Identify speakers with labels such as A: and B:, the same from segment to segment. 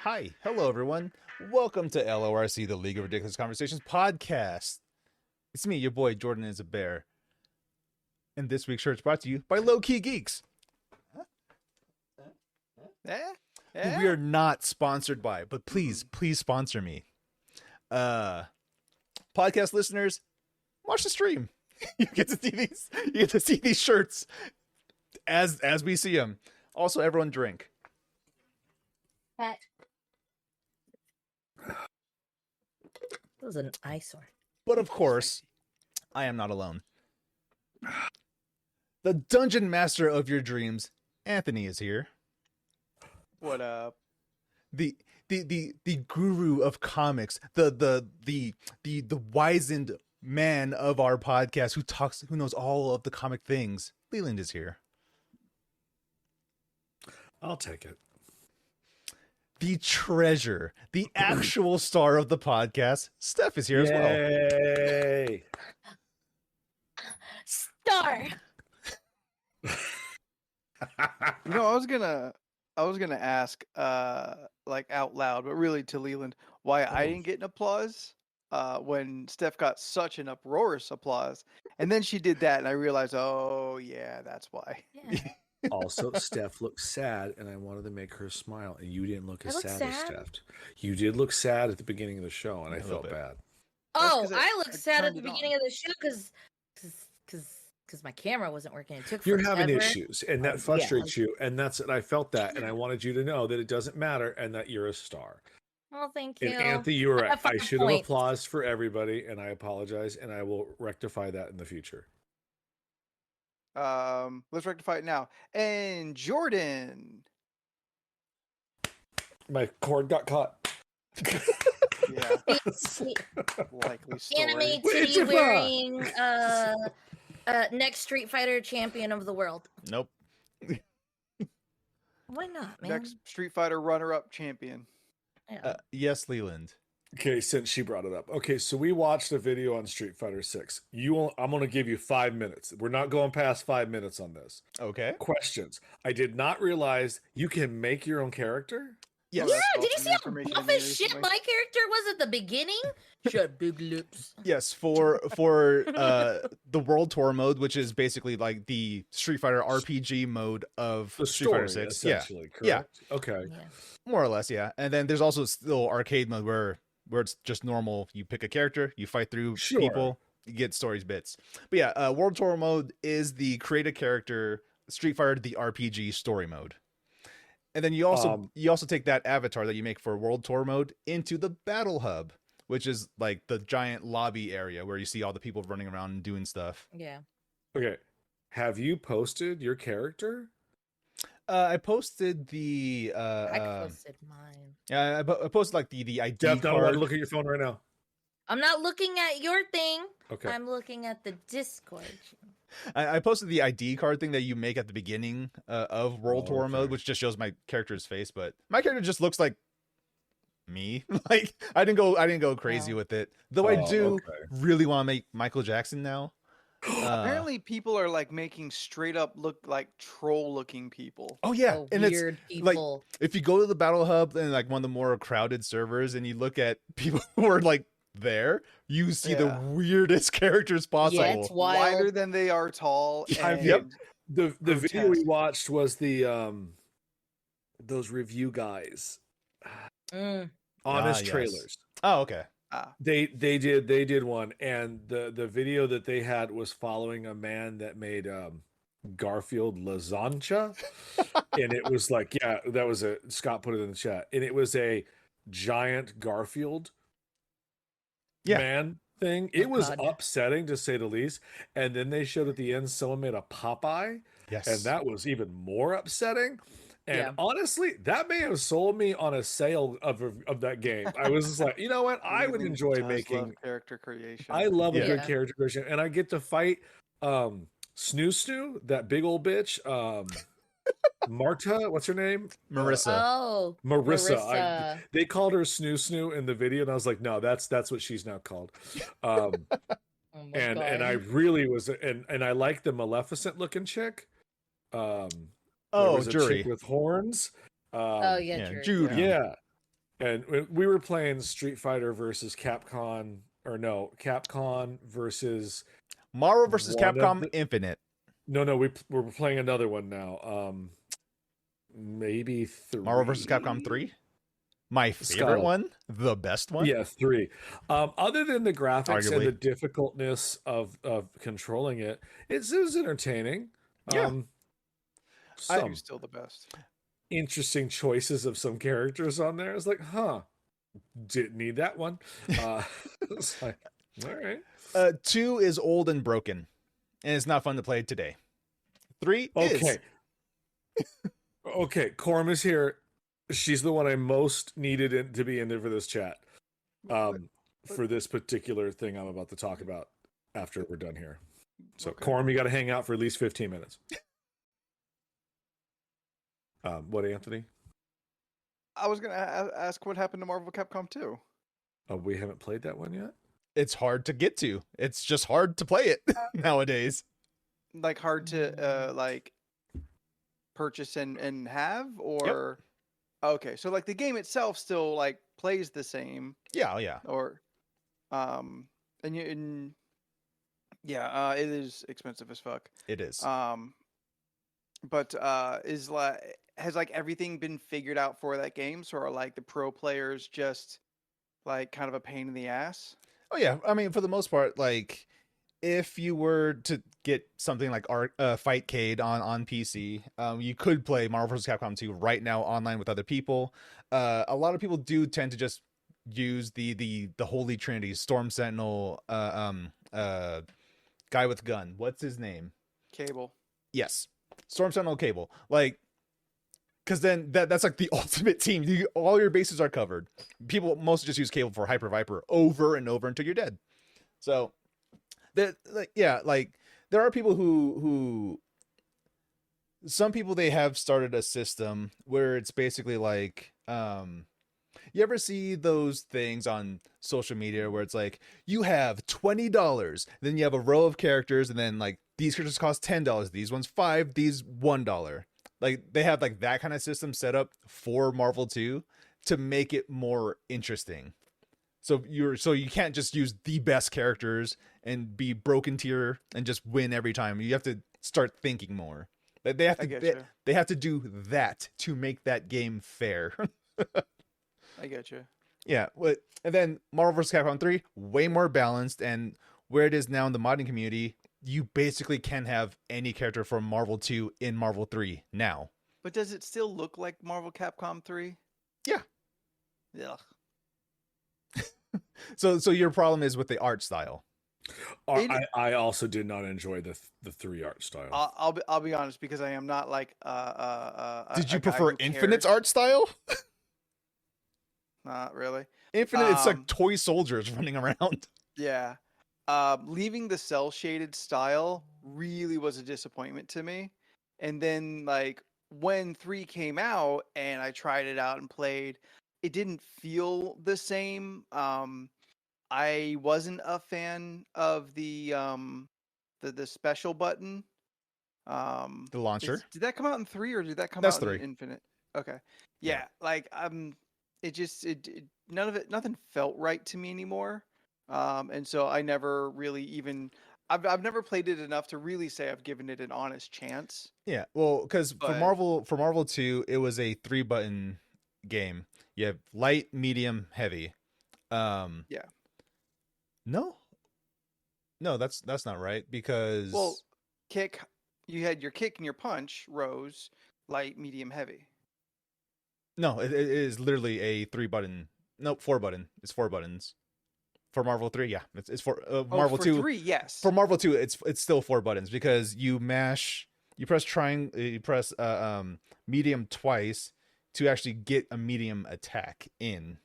A: Hi, hello everyone. Welcome to LoRC, the League of Ridiculous Conversations podcast. It's me, your boy Jordan is a bear. And this week's shirt is brought to you by Low Key Geeks. Who we are not sponsored by, but please sponsor me. Podcast listeners, watch the stream. You get to see these. You get to see these shirts as we see them. Also, everyone drink.
B: That was an eyesore.
A: But of course, I am not alone. The dungeon master of your dreams, Anthony, is here.
C: What up?
A: The guru of comics, the wizened man of our podcast who knows all of the comic things. Leland is here.
D: I'll take it.
A: The treasure, the actual star of the podcast, Steph is here as well.
D: Yay!
B: Star.
C: I was gonna ask, like out loud, but really to Leland, why I didn't get an applause when Steph got such an uproarious applause, and then she did that, and I realized, oh yeah, that's why.
B: Yeah.
D: Also, Steph looked sad, and I wanted to make her smile, and you didn't look as
B: look
D: sad as
B: sad?
D: Steph. You did look sad at the beginning of the show, and I
A: little
D: felt
A: bit.
D: bad.
B: Oh,
C: 'cause
B: I looked sad at
C: turned
B: the
C: it on.
B: beginning of the show because my camera wasn't working. It took
D: You're
B: forever.
D: having issues, and that frustrates you, and that's it. I felt that, and I wanted you to know that it doesn't matter, and that you're a star.
B: Oh, thank you.
D: And Anthony, you were
B: I
D: right.
B: have
D: I
B: 5
D: should have
B: points.
D: applauded for everybody, and I apologize, and I will rectify that in the future.
C: Let's rectify it now. And Jordan,
D: My cord got caught.
C: yeah,
B: The
C: likely story.
B: anime
D: Wait,
B: titty
D: Tifa!
B: wearing next Street Fighter champion of the world.
A: Nope.
B: Why not, man?
C: Next Street Fighter runner-up champion.
B: Yeah.
A: Yes, Leland.
D: Okay, since she brought it up. Okay, so we watched a video on Street Fighter 6. I'm going to give you 5 minutes. We're not going past 5 minutes on this.
A: Okay.
D: Questions. I did not realize you can make your own character.
A: Yes.
C: Well,
B: Yeah,
C: that's
B: did you
C: awesome
B: see how
C: information
B: buff
C: to me
B: as shit
C: recently.
B: my character was at the beginning? Shut big lips.
A: Yes, for the World Tour mode, which is basically like the Street Fighter RPG mode of
D: The
A: Street Fighter
D: story,
A: 6. Yeah,
D: essentially.
A: Yeah.
D: Correct. Okay.
B: Yeah.
A: more or less, yeah. And then there's also still arcade mode where it's just normal. You pick a character, you fight through
D: Sure.
A: people, you get stories bits. But yeah, World Tour mode is the create a character Street Fighter the RPG story mode. And then you also take that avatar that you make for World Tour mode into the Battle Hub, which is like the giant lobby area where you see all the people running around and doing stuff.
B: Yeah.
D: Okay. Have you posted your character?
A: I posted the
B: I posted mine.
A: I posted like the ID
D: Jeff, not allowed
A: card.
D: to look at your phone right now.
B: I'm not looking at your thing.
D: Okay.
B: I'm looking at the Discord.
A: I posted the ID card thing that you make at the beginning of World Tour
D: okay.
A: mode, which just shows my character's face, but my character just looks like me. Like I didn't go crazy
B: Oh.
A: with it. Though I
D: Oh,
A: do
D: okay.
A: really want to make Michael Jackson now.
C: Apparently, people are like making straight up look like troll-looking people.
A: Oh yeah,
B: Oh,
A: and
B: weird
A: it's like
B: people.
A: if you go to the Battle Hub and like one of the more crowded servers and you look at people who are like there, you see the
C: Yeah.
A: weirdest characters possible.
B: Yeah, it's wild.
C: Wider than they are tall. And
A: Yep.
D: The video we
C: grotesque.
D: watched was the those review guys.
B: Mm.
D: Honest
A: yes.
D: trailers.
A: Oh, okay.
D: They did one, and the video that they had was following a man that made Garfield lasagna, and it was like, yeah, that was Scott put it in the chat, and it was a giant Garfield man thing. It was
B: God.
D: upsetting to say the least. And then they showed at the end someone made a Popeye,
A: Yes.
D: and that was even more upsetting. And
B: Yeah.
D: honestly, that may have sold me on a sale of that game. I was just like, you know what? I would
C: Leland
D: enjoy
C: does
D: making.
C: love character creation.
D: I love a
A: Yeah.
D: good character creation, and I get to fight Snoo Snoo, that big old bitch. Marta, what's her name?
A: Marissa.
B: Oh,
D: Marissa. They called her Snoo Snoo in the video, and I was like, no, that's what she's now called.
B: Oh my
D: and
B: God.
D: I really was, and I like the Maleficent looking chick. There
A: Oh,
D: was a
A: Jury.
D: chick with horns.
B: Oh yeah,
A: Yeah,
B: Drew.
A: Judy.
D: Yeah. And we were playing Street Fighter versus Capcom, or no, Capcom versus
A: Marvel versus
D: one of
A: Capcom
D: the-
A: Infinite.
D: No, we're playing another one now. Maybe 3.
A: Marvel versus Capcom 3. My favorite
D: Scott.
A: one, the best one.
D: Yeah, 3. Other than the graphics and
A: Arguably.
D: the difficultness of controlling it, it was entertaining.
A: Yeah.
D: Some
C: Two's still the best.
D: interesting choices of some characters on there. It's like, didn't need that one. It's like, all right.
A: 2 is old and broken, and it's not fun to play today. 3 is.
D: Okay, Corm is here. She's the one I most needed to be in there for this chat. For this particular thing I'm about to talk about after we're done here. So,
C: Okay.
D: Corm, you got to hang out for at least 15 minutes. What, Anthony?
C: I was gonna ask what happened to Marvel Capcom 2.
D: We haven't played that one yet.
A: It's hard to get to. It's just hard to play it nowadays.
C: Like hard to like purchase and have, or okay, so like the game itself still like plays the same,
A: Yeah.
C: or and it is expensive as fuck.
A: It is.
C: But is like has like everything been figured out for that game? So are like the pro players just like kind of a pain in the ass?
A: Oh yeah, I mean for the most part, like if you were to get something like Fightcade on PC, you could play Marvel vs. Capcom 2 right now online with other people. A lot of people do tend to just use the holy trinity: Storm Sentinel, guy with gun. What's his name?
C: Cable.
A: Yes, Storm Sentinel, Cable. Like, because then that's like the ultimate team. All your bases are covered. People mostly just use Cable for Hyper Viper over and over until you're dead. So that, like, yeah, like there are people who some people, they have started a system where it's basically like, you ever see those things on social media where it's like you have $20, then you have a row of characters, and then like these characters cost $10, these ones $5, these $1. Like they have like that kind of system set up for Marvel 2 to make it more interesting. So you can't just use the best characters and be broken tier and just win every time. You have to start thinking more. They have to they have to do that to make that game fair.
C: I get you.
A: Yeah, and then Marvel vs. Capcom 3, way more balanced, and where it is now in the modding community, you basically can have any character from Marvel 2 in Marvel 3 now.
C: But does it still look like Marvel Capcom 3?
A: Yeah.
C: Yeah.
A: So your problem is with the art style.
D: I also did not enjoy the 3 art style.
C: I'll be honest, because I am not like
A: Did you prefer Infinite's art style?
C: Not really.
A: Infinite, it's like toy soldiers running around.
C: Yeah. Leaving the cell shaded style really was a disappointment to me. And then like when 3 came out and I tried it out and played, it didn't feel the same. I wasn't a fan of the special button.
A: The launcher.
C: Did that come out in 3 or did that come
A: That's
C: out
A: 3.
C: in Infinite? Okay. Yeah, like nothing felt right to me anymore. And so I never really even I've never played it enough to really say I've given it an honest chance.
A: Yeah, well, because for Marvel 2, it was a 3-button game. You have light, medium, heavy.
C: Yeah.
A: No, that's not right, because
C: kick, you had your kick and your punch rows, light, medium, heavy.
A: No, it is literally a 3-button. Nope, 4-button. It's 4 buttons. For Marvel 3, yeah, it's for Marvel 2.
C: 3, yes.
A: For Marvel 2, it's still 4 buttons, because you press medium twice to actually get a medium attack in.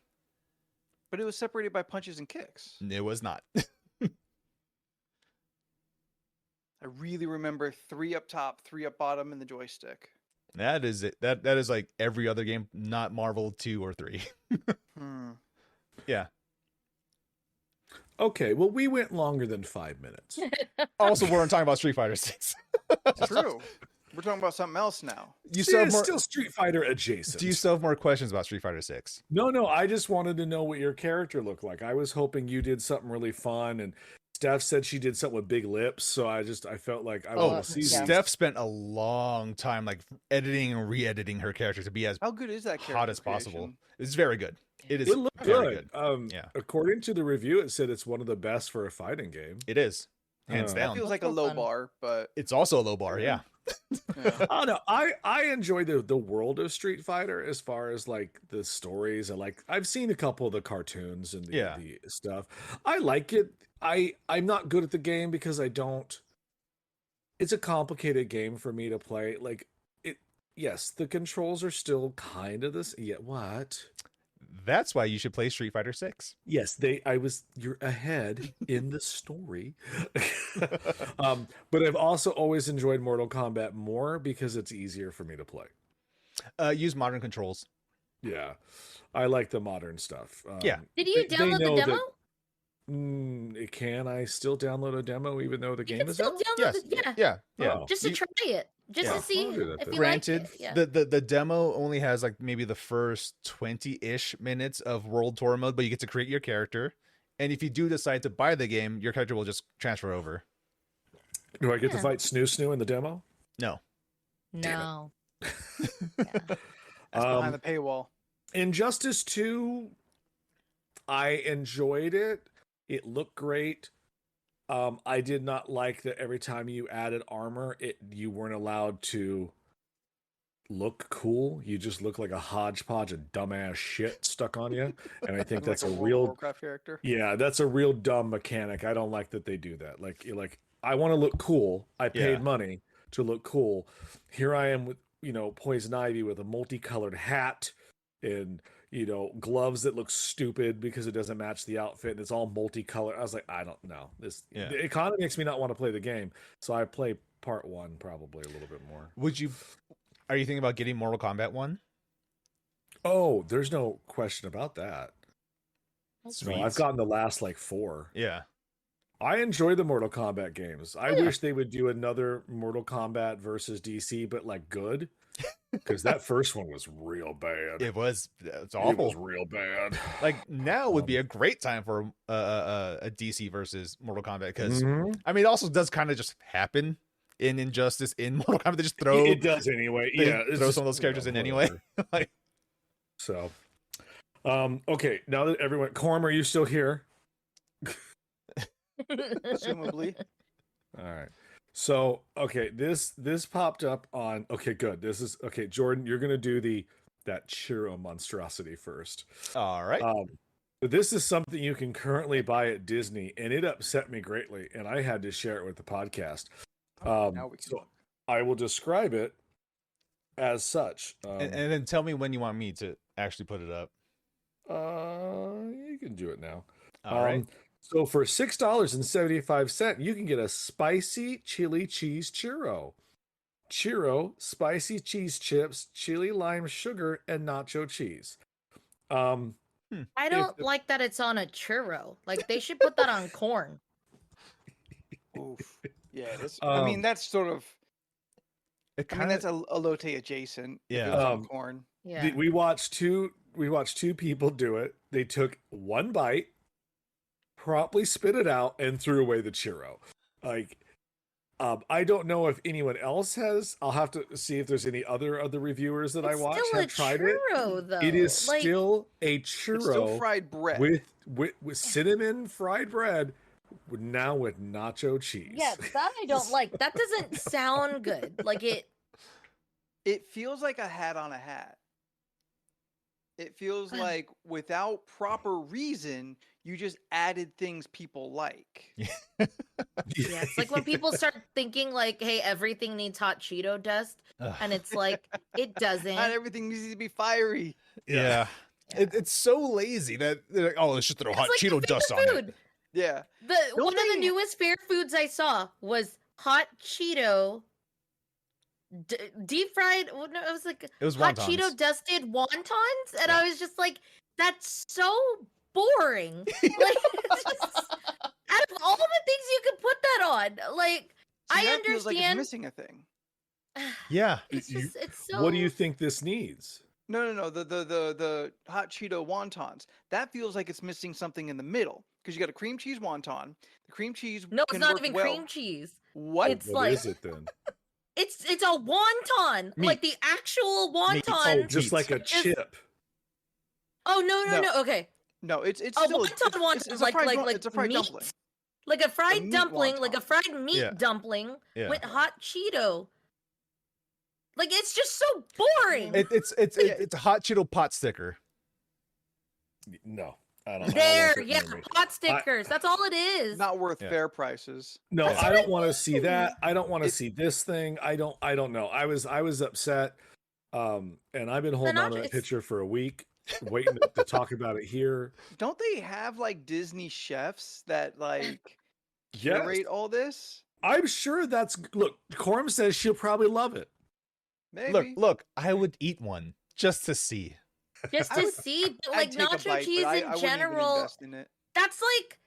C: But it was separated by punches and kicks.
A: It was not.
C: I really remember 3 up top, 3 up bottom, and the joystick.
A: That is it. That is like every other game, not Marvel 2 or 3. Yeah.
D: Okay, well, we went longer than 5 minutes.
A: Also, we're talking about Street Fighter 6.
C: True. We're talking about something else now.
A: You still have more.
D: Still Street Fighter adjacent.
A: Do you still have more questions about Street Fighter 6?
D: No. I just wanted to know what your character looked like. I was hoping you did something really fun, and Steph said she did something with big lips, so I felt like I want to see.
A: Steph spent a long time like editing and re-editing her character to be as
C: How good is that character
A: hot as possible. It's very good. It
D: looked
A: very
D: good.
A: Yeah.
D: According to the review, it said it's one of the best for a fighting game.
A: It is. Hands
C: That
A: down.
C: feels like a low bar, but
A: It's also a low bar, yeah.
C: yeah.
D: I don't know. I enjoy the world of Street Fighter as far as like the stories and like I've seen a couple of the cartoons and the stuff. I like it. I'm not good at the game because I don't. It's a complicated game for me to play. Like it. Yes, the controls are still kind of this. Yeah, what?
A: That's why you should play Street Fighter 6.
D: Yes, you're ahead in the story. But I've also always enjoyed Mortal Kombat more because it's easier for me to play.
A: Use modern controls.
D: Yeah. I like the modern stuff.
A: Yeah.
B: Did you download the demo?
D: Can I still download a demo even though the
B: You
D: game
B: can
D: is
B: still
D: out?
B: download it. Yeah.
D: Oh.
B: Just to try it. Just to see
D: I'll do that
B: if
D: then.
B: you
A: Granted,
B: like it. Yeah.
A: the demo only has like maybe the first 20-ish minutes of World Tour mode, but you get to create your character. And if you do decide to buy the game, your character will just transfer over.
D: Do I get to fight Snoo in the demo?
A: No.
B: No.
C: That's behind the paywall.
D: Injustice 2, I enjoyed it. It looked great. I did not like that every time you added armor, you weren't allowed to look cool. You just look like a hodgepodge of dumbass shit stuck on you. And I think that's
C: like
D: a
C: World of
D: real
C: Warcraft character.
D: Yeah, that's a real dumb mechanic. I don't like that they do that. Like you're like, I want to look cool. I paid money to look cool. Here I am with, Poison Ivy with a multicolored hat and gloves that look stupid because it doesn't match the outfit and it's all multicolored. I was like, I don't know. It kind of makes me not want to play the game. So I play part 1 probably a little bit more.
A: Are you thinking about getting Mortal Kombat 1?
D: Oh, there's no question about that.
A: Sweet.
D: No, I've gotten the last like 4.
A: Yeah.
D: I enjoy the Mortal Kombat games. I wish they would do another Mortal Kombat versus DC, but like good. Because that first one was real bad.
A: It's awful.
D: It was real bad.
A: Like now would be a great time for a DC versus Mortal Kombat because I mean it also does kind of just happen in Injustice in Mortal Kombat. They just throw
D: it does anyway.
A: Throw some of those characters in anyway. Like,
D: so, okay. Now that everyone, Corm, are you still here?
C: Presumably.
D: All right. So, okay, this popped up on. Okay, good. This is okay. Jordan, you're gonna do that churro monstrosity first.
A: All right.
D: This is something you can currently buy at Disney, and it upset me greatly, and I had to share it with the podcast. So I will describe it as such.
A: And then tell me when you want me to actually put it up.
D: You can do it now.
A: All right.
D: So for $6.75, you can get a spicy chili cheese churro. Churro, spicy cheese chips, chili lime sugar, and nacho cheese.
B: I don't like that it's on a churro. Like they should put that on corn.
C: Oof. Yeah, I mean that's sort of. That's a elote adjacent.
A: Yeah.
C: Corn.
B: Yeah.
D: We watched two people do it. They took one bite, promptly spit it out, and threw away the churro. Like, I don't know if anyone else has. I'll have to see if there's any other of the reviewers that I watch have tried it.
B: Though.
D: It is still a churro.
C: It's still fried bread
D: with cinnamon fried bread. Now with nacho cheese.
B: Yeah, that I don't like. That doesn't sound good. Like it.
C: It feels like a hat on a hat. It feels like without proper reason, you just added things people like.
B: Yeah, it's like when people start thinking like, "Hey, everything needs hot Cheeto dust," and it's like it doesn't.
C: Not everything needs to be fiery.
A: Yeah. It's so lazy that they're like, let's just throw hot Cheeto dust on it.
C: Yeah.
B: One of the newest fair foods I saw was hot Cheeto deep fried. It was hot
A: wontons.
B: Cheeto dusted wontons, and I was just like, "That's so boring." Like, it's just, out of all the things you could put that on, like
C: See,
B: I
C: that feels
B: understand.
C: like it's missing a thing.
A: Yeah.
B: It's just it's so.
D: What do you think this needs?
C: No. The hot Cheeto wontons. That feels like it's missing something in the middle because you got a cream cheese wonton. The cream cheese
B: No, it's
C: can
B: not
C: work
B: even
C: well.
B: cream cheese.
C: What?
B: It's
D: What
B: like
D: is it then?
B: it's a wonton,
A: Meat.
B: like the actual
A: Meat.
B: wonton.
D: Oh, just like a chip.
B: Oh no.
C: No.
B: Okay.
C: No, it's
B: A
C: still
B: wonton wonton,
C: it's a
B: like
C: fried,
B: like
C: it's a fried
B: meat,
C: dumpling.
B: like a fried
C: meat
B: dumpling, like a
C: wonton.
B: fried meat
A: Yeah.
B: dumpling
A: Yeah.
B: with hot Cheeto. Like it's just so boring.
A: It's a hot Cheeto pot sticker.
D: No, I don't know.
B: There, yeah, hot stickers. That's all it is.
C: Not worth
A: Yeah.
C: fair prices.
D: No,
A: Yeah.
D: I don't want to see that. I don't want to
C: It's-
D: see this thing. I don't know. I was upset. And I've been holding on to that
B: it's-
D: picture for a week, waiting to talk about it here.
C: Don't they have like Disney chefs that like
D: Yes.
C: curate all this?
D: I'm sure that's look, Corum says she'll probably love it.
C: Maybe.
A: Look, I would eat one just to see.
B: Just
C: I
B: to
C: would-
B: see, but
C: I'd
B: like
C: take a
B: nacho
C: bite, but
B: cheese
C: I
B: in
C: wouldn't even
B: general.
C: invest in it.
B: That's like,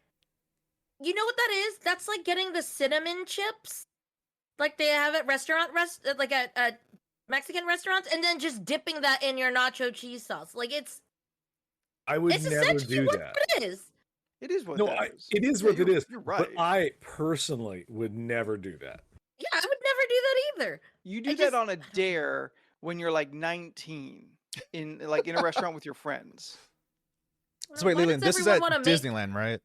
B: you know what that is? That's like getting the cinnamon chips, like they have at like at Mexican restaurants, and then just dipping that in your nacho cheese sauce. Like it's
D: I would never
B: essentially
D: do
B: what
D: that.
B: it is.
C: It is what
D: No,
C: that is.
D: it is
C: Yeah,
D: what it is.
C: You're right.
D: But I personally would never do that.
B: Yeah, I would never do that either.
C: You do
B: I
C: that
B: just-
C: on a dare when you're like 19 in a restaurant with your friends.
A: So wait,
B: Why
A: Leland,
B: does
A: this is at
B: everyone wanna make-
A: Disneyland, right?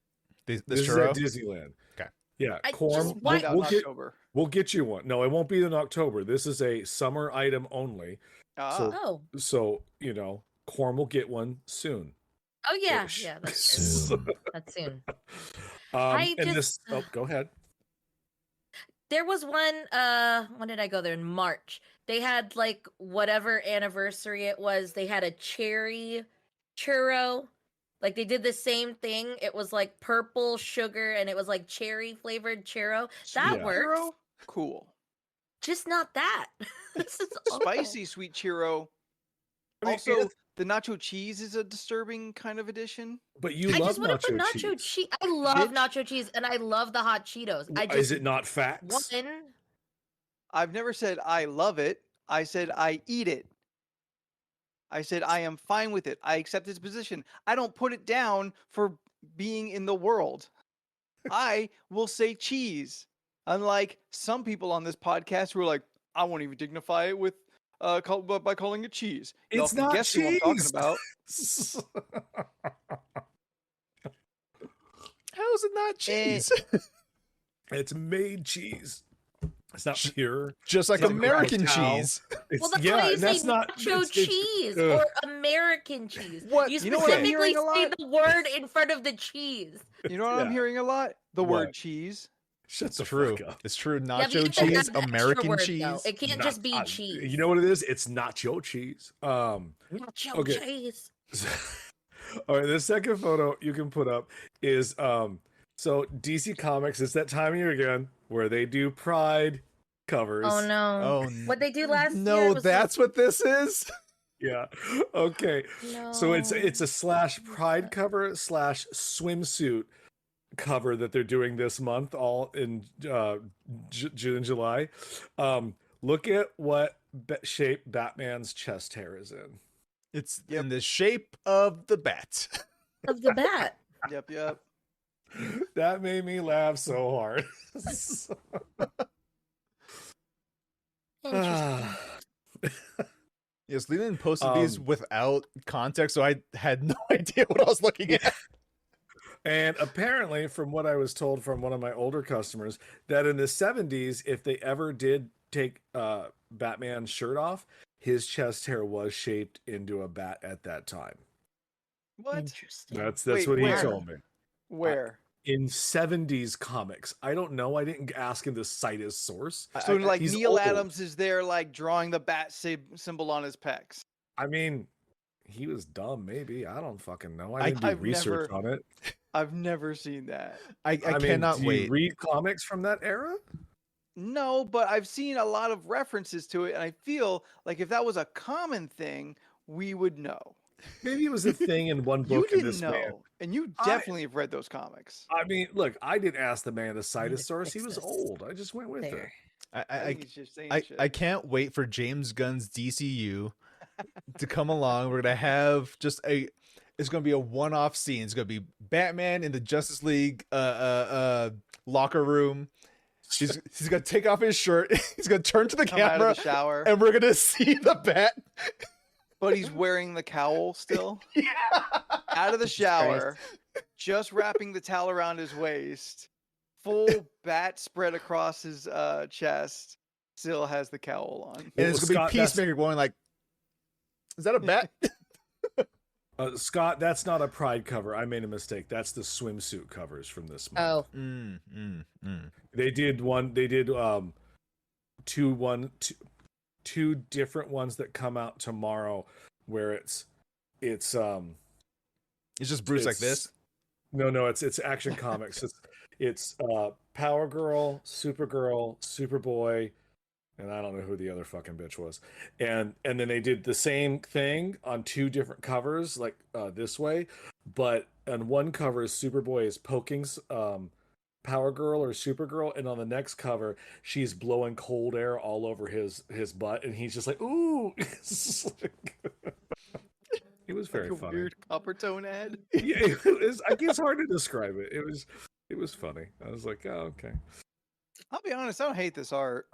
A: This
D: This is
A: churro?
D: at Disneyland.
A: Okay.
D: Yeah,
B: I
D: Corm,
B: just- why-
C: Find out
D: we'll
C: in
D: get
C: October.
D: we'll get you one. No, it won't be in October. This is a summer item only.
C: Ah,
B: Oh,
D: So, Corm will get one soon.
B: oh yeah,
D: Ish.
B: yeah. That's soon. That's soon. I
D: And
B: just-
D: go ahead.
B: There was one. When did I go there? In March. They had like whatever anniversary it was. They had a cherry churro. Like they did the same thing. It was like purple sugar and it was like cherry flavored churro. That
D: Yeah.
B: works.
C: Churro? Cool.
B: Just not that. This is awful.
C: Spicy sweet churro.
D: I mean,
C: Also, the nacho cheese is a disturbing kind of addition.
D: But you
B: I
D: love
B: just want to put
D: nacho
B: nacho
D: cheese.
B: cheese. I love
C: Bitch.
B: nacho cheese and I love the hot Cheetos. I just
D: Is it not facts?
B: one.
C: I've never said I love it. I said I eat it. I said I am fine with it. I accept its position. I don't put it down for being in the world. I will say cheese. Unlike some people on this podcast who are like, I won't even dignify it with by calling it cheese. Y'all
D: It's
C: can
D: not
C: guess who I'm talking
D: cheese.
C: about.
A: How is it not cheese?
D: It's made cheese. It's not pure.
A: Just like
C: It's like
A: American
C: cow.
A: cheese.
D: It's,
B: Well, that's
D: yeah,
B: why you
D: and
B: say
D: that's not
B: nacho
D: it's-
B: cheese
D: ugh.
B: or American cheese.
A: What?
B: You
C: You know what I'm
B: specifically
C: hearing a
B: say
C: lot?
B: the word in front of the cheese.
C: You know what I'm
D: Yeah.
C: hearing a lot? The word
D: What?
C: cheese.
D: Shut
A: It's
D: the
A: true.
D: fuck up.
A: It's true.
B: Yeah, but you
A: Nacho
B: have to add
A: cheese,
B: the extra
A: American
B: word,
A: cheese.
B: though. It can't just be cheese.
D: You know what it is? It's nacho cheese.
B: Nacho
D: okay.
B: cheese.
D: All right, the second photo you can put up is so DC Comics. It's that time of year again where they do Pride covers.
B: Oh no.
A: Oh,
B: What they do last year
A: no,
B: was
A: that's what this is.
D: Yeah. Okay.
B: like,
D: So it's
B: no.
D: a slash Pride cover slash swimsuit cover that they're doing this month, all in June and July. Look at what shape Batman's chest hair is in.
A: It's in the shape of the bat.
B: of the bat.
C: Yep.
D: That made me laugh so hard.
B: Interesting.
A: Yes, Leland posted these
D: Um,
A: without context, so I had no idea what I was looking at.
D: And apparently, from what I was told from one of my older customers, that in the 70s, if they ever did take Batman's shirt off, his chest hair was shaped into a bat at that time.
C: What?
B: Interesting.
D: That's
C: Wait,
D: what he
C: where?
D: told me.
C: Where?
D: In 70s comics. I don't know. I didn't ask him to cite his source.
C: So like
D: he's
C: Neil
D: old.
C: Adams is there like drawing the bat symbol on his pecs.
D: I mean, he was dumb, maybe. I don't fucking know.
A: I-
D: I didn't do
C: I've
D: research
C: never-
D: on it.
C: I've never seen that.
A: I
D: mean,
A: cannot
D: do
A: wait.
D: you read comics from that era?
C: No, but I've seen a lot of references to it, and I feel like if that was a common thing, we would know.
D: Maybe it was a thing in one
C: You
D: book in
C: didn't
D: this
C: know,
D: man.
C: and you
D: I-
C: definitely have read those comics.
D: I mean, look, I didn't ask the man to cite his
B: Let's
D: source. He
B: fix
D: was
B: this.
D: old. I just went with it.
B: There.
C: I think he's just saying shit.
A: I can't wait for James Gunn's DCU to come along. We're gonna have it's gonna be a one-off scene. It's gonna be Batman in the Justice League locker room. He's gonna take off his shirt. He's gonna turn to the
C: Come out
A: camera,
C: of the shower,
A: and we're gonna see the bat.
C: but he's wearing the cowl still.
A: Yeah.
C: Out of the shower, just wrapping the towel around his waist, full bat spread across his chest. Still has the cowl on.
A: And it's gonna be Peacemaker going like, "Is that a bat?"
D: Scott, that's not a Pride cover. I made a mistake. That's the swimsuit covers from this month.
B: Oh,
D: They did one. They did two different ones that come out tomorrow, where it's
A: just Bruce like this.
D: No, it's Action Comics. It's Power Girl, Supergirl, Superboy, and I don't know who the other fucking bitch was. And then they did the same thing on two different covers, like this way, but on one cover Superboy is poking Power Girl or Supergirl, and on the next cover she's blowing cold air all over his butt, and he's just like, ooh. It was very funny.
C: Weird copper tone ad.
D: Yeah, I guess hard to describe it. It was funny. I was like, oh, okay.
C: I'll be honest, I don't hate this art.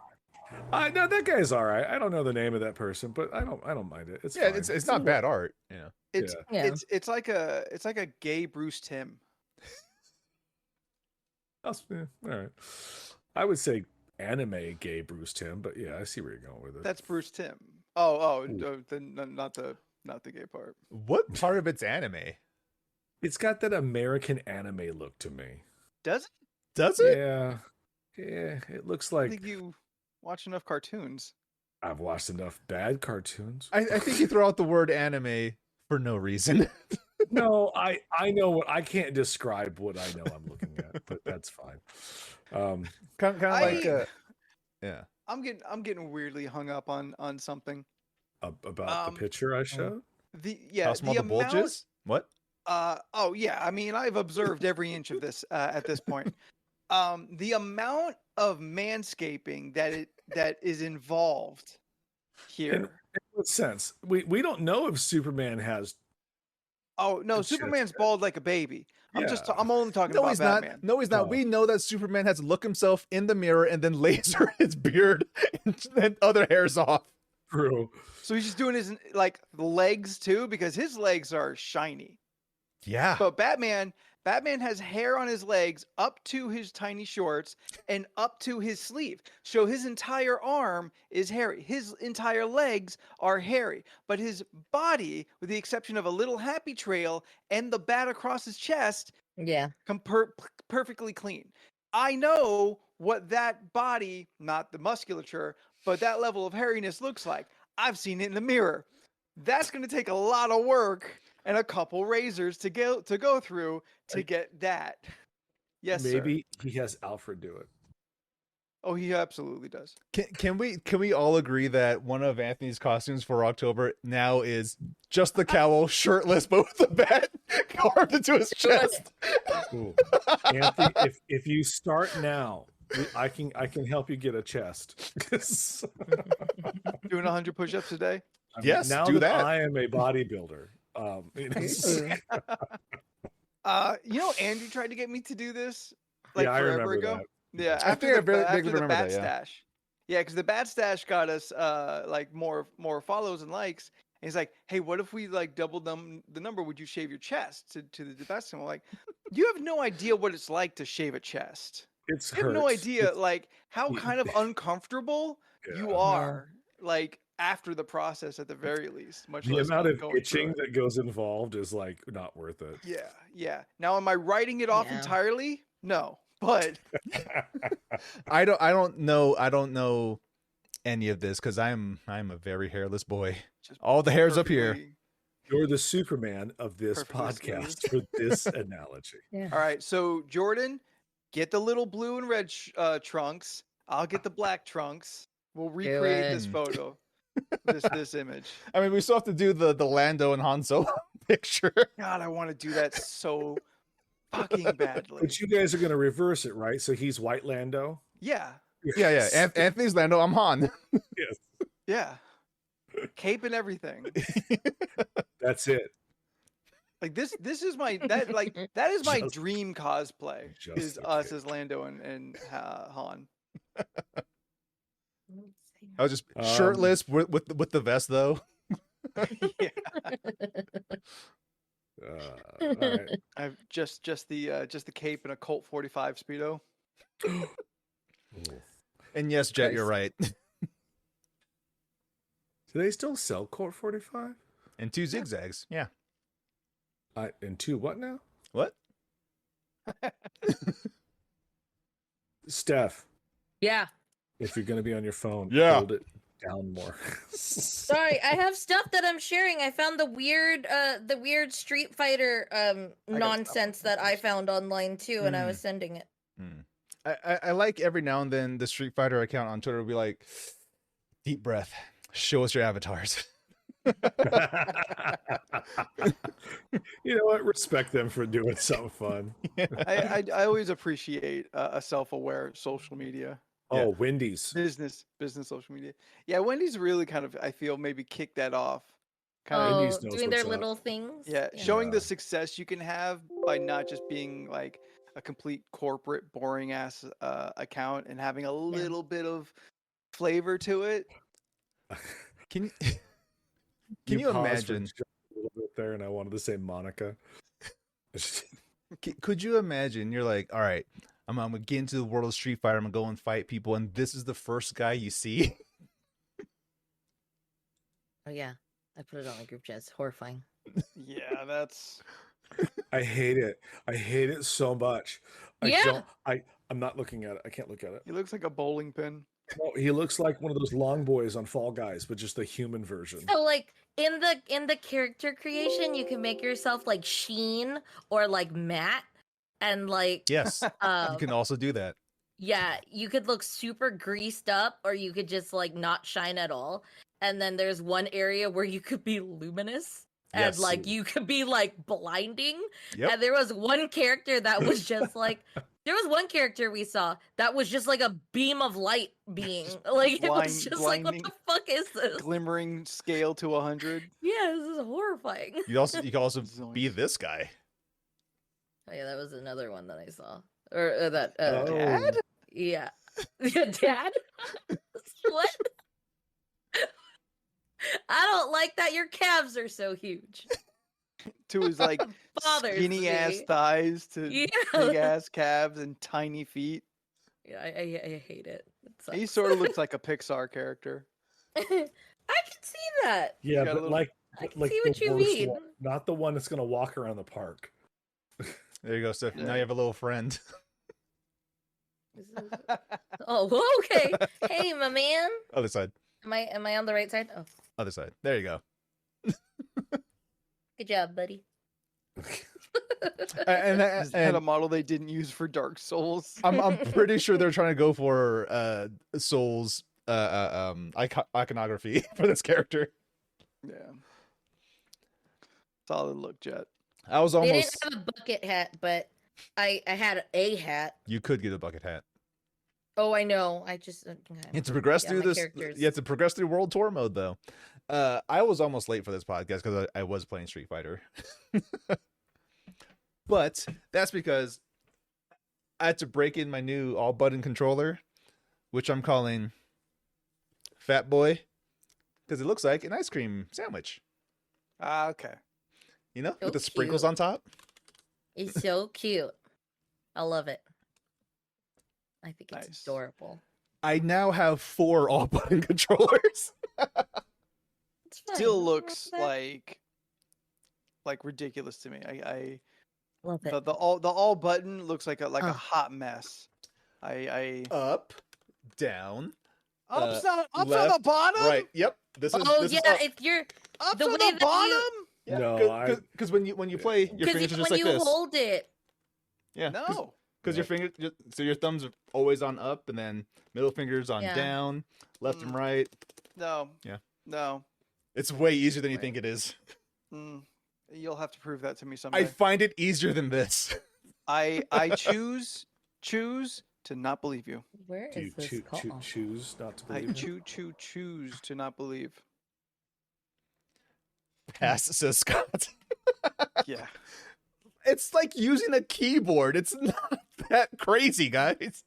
D: No, that guy's all right. I don't know the name of that person, but I don't mind it. It's fine.
A: It's not bad art. Yeah,
C: it's like a gay Bruce Timm.
D: All right. I would say anime gay Bruce Timm, but yeah, I see where you're going with it.
C: That's Bruce Timm. Not the gay part.
A: What part of it's anime?
D: It's got that American anime look to me.
C: Does it?
A: Does it?
D: Yeah. It looks
C: I
D: like
C: think you watch enough cartoons.
D: I've watched enough bad cartoons.
A: I think you throw out the word anime for no reason.
D: No, I know what I can't describe what I know I'm looking at, but that's fine.
A: Kind of like yeah.
C: I'm getting weirdly hung up on something.
D: About the picture I showed.
A: How small the bulge is? What?
C: Oh yeah. I mean, I've observed every inch of this at this point. The amount of manscaping that is involved here.
D: In what sense? We don't know if Superman has.
C: Oh no, Superman's bald like a baby. I'm only talking
A: No,
C: about
A: he's
C: Batman.
A: not. No, he's not.
D: Oh.
A: We know that Superman has to look himself in the mirror and then laser his beard and other hairs off.
D: True.
C: So he's just doing his legs too, because his legs are shiny.
A: Yeah.
C: But Batman has hair on his legs up to his tiny shorts and up to his sleeve. So his entire arm is hairy. His entire legs are hairy. But his body, with the exception of a little happy trail and the bat across his chest,
B: yeah,
C: perfectly clean. I know what that body, not the musculature, but that level of hairiness looks like. I've seen it in the mirror. That's going to take a lot of work and a couple razors to go through to get that. Yes,
D: maybe
C: sir.
D: he has Alfred do it.
C: Oh, he absolutely does.
A: Can we all agree that one of Anthony's costumes for October now is just the cowl, shirtless, but with the bat carved into his chest?
D: Cool. Anthony, if you start now, I can help you get a chest.
C: Doing 100 push-ups a day?
A: Yes,
D: now
A: do that.
D: I am a bodybuilder.
C: Andrew tried to get me to do this
D: I
C: forever
D: remember
C: ago.
D: that.
C: Yeah,
A: I think I vaguely
C: the
A: remember
C: Bat
A: that, yeah.
C: Stash. Yeah, because the Bat Stash got us more follows and likes. And he's like, hey, what if we doubled the number? Would you shave your chest to the best? And we're like, you have no idea what it's like to shave a chest. You have no idea how kind of uncomfortable you are after the process at the very least. Much
D: the
C: less
D: amount of
C: going
D: itching that goes involved is not worth it.
C: Yeah. Now, am I writing it off entirely? No, but
A: I don't know any of this because I'm a very hairless boy. All the hairs up here.
D: You're the Superman of this podcast for this analogy.
B: Yeah.
C: All right, so Jordan, get the little blue and red trunks. I'll get the black trunks. We'll recreate this photo, this image.
A: I mean, we still have to do the Lando and Han Solo picture.
C: God, I want to do that so fucking badly.
D: But you guys are going to reverse it, right? So he's White Lando.
C: Yeah.
A: Yeah. Anthony's Lando. I'm Han.
D: Yes,
C: Yeah. Cape and everything.
D: that's it.
C: Like this is that is my
D: Just-
C: dream cosplay.
D: just
C: Is
D: the
C: us
D: cape.
C: as Lando and Han.
A: I was just shirtless with the vest though.
C: Yeah.
D: All right.
C: I've just the cape and a Colt 45 Speedo.
D: Ooh.
A: And yes, Jet,
C: Nice.
A: you're right.
D: Do they still sell Colt 45?
A: And 2 zigzags. Yeah.
D: And 2 what now?
A: What?
D: Steph,
B: Yeah.
D: if you're going to be on your phone,
A: Yeah.
D: hold it down more.
B: Sorry, I have stuff that I'm sharing. I found the weird Street Fighter nonsense that I found online too, and I was sending it.
A: I like every now and then the Street Fighter account on Twitter will be like, deep breath, show us your avatars.
D: You know what? Respect them for doing something fun.
C: I always appreciate a self-aware social media.
D: Oh, Wendy's.
C: Business social media. Yeah, Wendy's really kind of, I feel, maybe kicked that off. Kind of,
D: Wendy's knows
B: doing their
D: what's up.
B: little things.
C: yeah, showing
D: Yeah.
C: the success you can have by not just being like a complete corporate boring ass account and having a little bit of flavor to it.
A: Can you
D: paused for
A: imagine?
D: just a little bit there, and I wanted to say Monica.
A: Could you imagine? You're like, all right, I'm gonna get into the world of Street Fighter. I'm gonna go and fight people, and this is the first guy you see.
B: Oh yeah, I put it on my group chat. It's horrifying.
C: Yeah, that's
D: I hate it. I hate it so much.
B: Yeah.
D: I'm not looking at it. I can't look at it.
C: he looks like a bowling pin.
D: No, he looks like one of those long boys on Fall Guys, but just the human version.
B: So like in the character creation, you can make yourself like Sheen or like Matt, and like
A: Yes, you
B: um,
A: can also do that.
B: yeah, you could look super greased up, or you could just like not shine at all. And then there's one area where you could be luminous. And
A: Yes.
B: like you could be like blinding.
A: Yep.
B: And there was one character that was just like there was one character we saw that was just like a beam of light being like it was just like what
C: blinding.
B: the fuck is this?
C: Glimmering scale to 100.
B: Yeah, this is horrifying.
A: You can also be
C: Zoinks.
A: this guy.
B: Oh yeah, that was another one that I saw. Or that
D: Oh.
C: Dad?
B: yeah. Yeah, Dad? What? I don't like that your calves are so huge.
C: To his like
B: Bothers
C: skinny ass
B: me.
C: thighs to
B: Yeah.
C: big ass calves and tiny feet.
B: Yeah, I hate it. It
C: He
B: sucks.
C: sort of looks like a Pixar character.
B: I can see that.
D: Yeah,
C: got a
D: but
C: little-
D: like,
B: I can
D: like
B: see what
D: the
B: you
D: worst
B: mean.
D: one, not the one that's gonna walk around the park.
A: There you go, Steph. Now
C: Yeah.
A: you have a little friend.
B: This is- Oh, okay. Hey, my man.
A: Other side.
B: Am I on the right side? Oh,
A: Other side. There you go.
B: good job, buddy.
A: And,
C: Is that a model they didn't use for Dark Souls?
A: I'm pretty sure they're trying to go for Souls iconography for this character.
C: Yeah. Solid look, Jet.
A: I was
B: They
A: almost.
B: didn't have a bucket hat, but I had a hat.
A: You could get a bucket hat.
B: Oh, I know. I just
A: You have to progress
B: Yeah,
A: through
B: my
A: this.
B: characters.
A: You have to progress through World Tour mode, though. I was almost late for this podcast because I was playing Street Fighter. But that's because I had to break in my new all-button controller, which I'm calling Fat Boy, because it looks like an ice cream sandwich.
C: Ah, okay.
A: You know,
B: So
A: with the sprinkles
B: cute.
A: on top.
B: It's so cute. I love it. I think it's
C: Nice.
B: adorable.
A: I now have 4 all-button controllers.
B: It's fine.
C: Still
B: I love
C: looks
B: that.
C: like ridiculous to me. I
B: Love it.
C: the all button looks like a
B: Oh.
C: hot mess. I
A: Up, down,
C: ups on the
A: left,
C: bottom.
A: right. Yep. This is.
B: Oh
A: this
B: yeah,
A: is up.
B: if you're
C: Ups
B: The
C: on
B: way
C: the
B: that you-
C: bottom.
A: Yeah,
D: No,
A: because when you play, your
B: because
A: fingers are just
B: when
A: like
B: you
A: this.
B: hold it,
A: Yeah.
C: No.
A: Because your finger, so your thumbs are always on up, and then middle fingers on
B: Yeah.
A: down, left and right.
C: No.
A: Yeah.
C: No.
A: It's way easier than you
C: Right.
A: think it is.
C: Mm. You'll have to prove that to me someday.
A: I find it easier than this.
C: I choose to not believe you.
B: Where
D: Do
B: is
D: you
B: this call?
D: choose not to
C: I
D: believe it?
C: choose to not believe.
A: Pass, says Scott.
C: Yeah.
A: It's like using a keyboard. It's not that crazy, guys.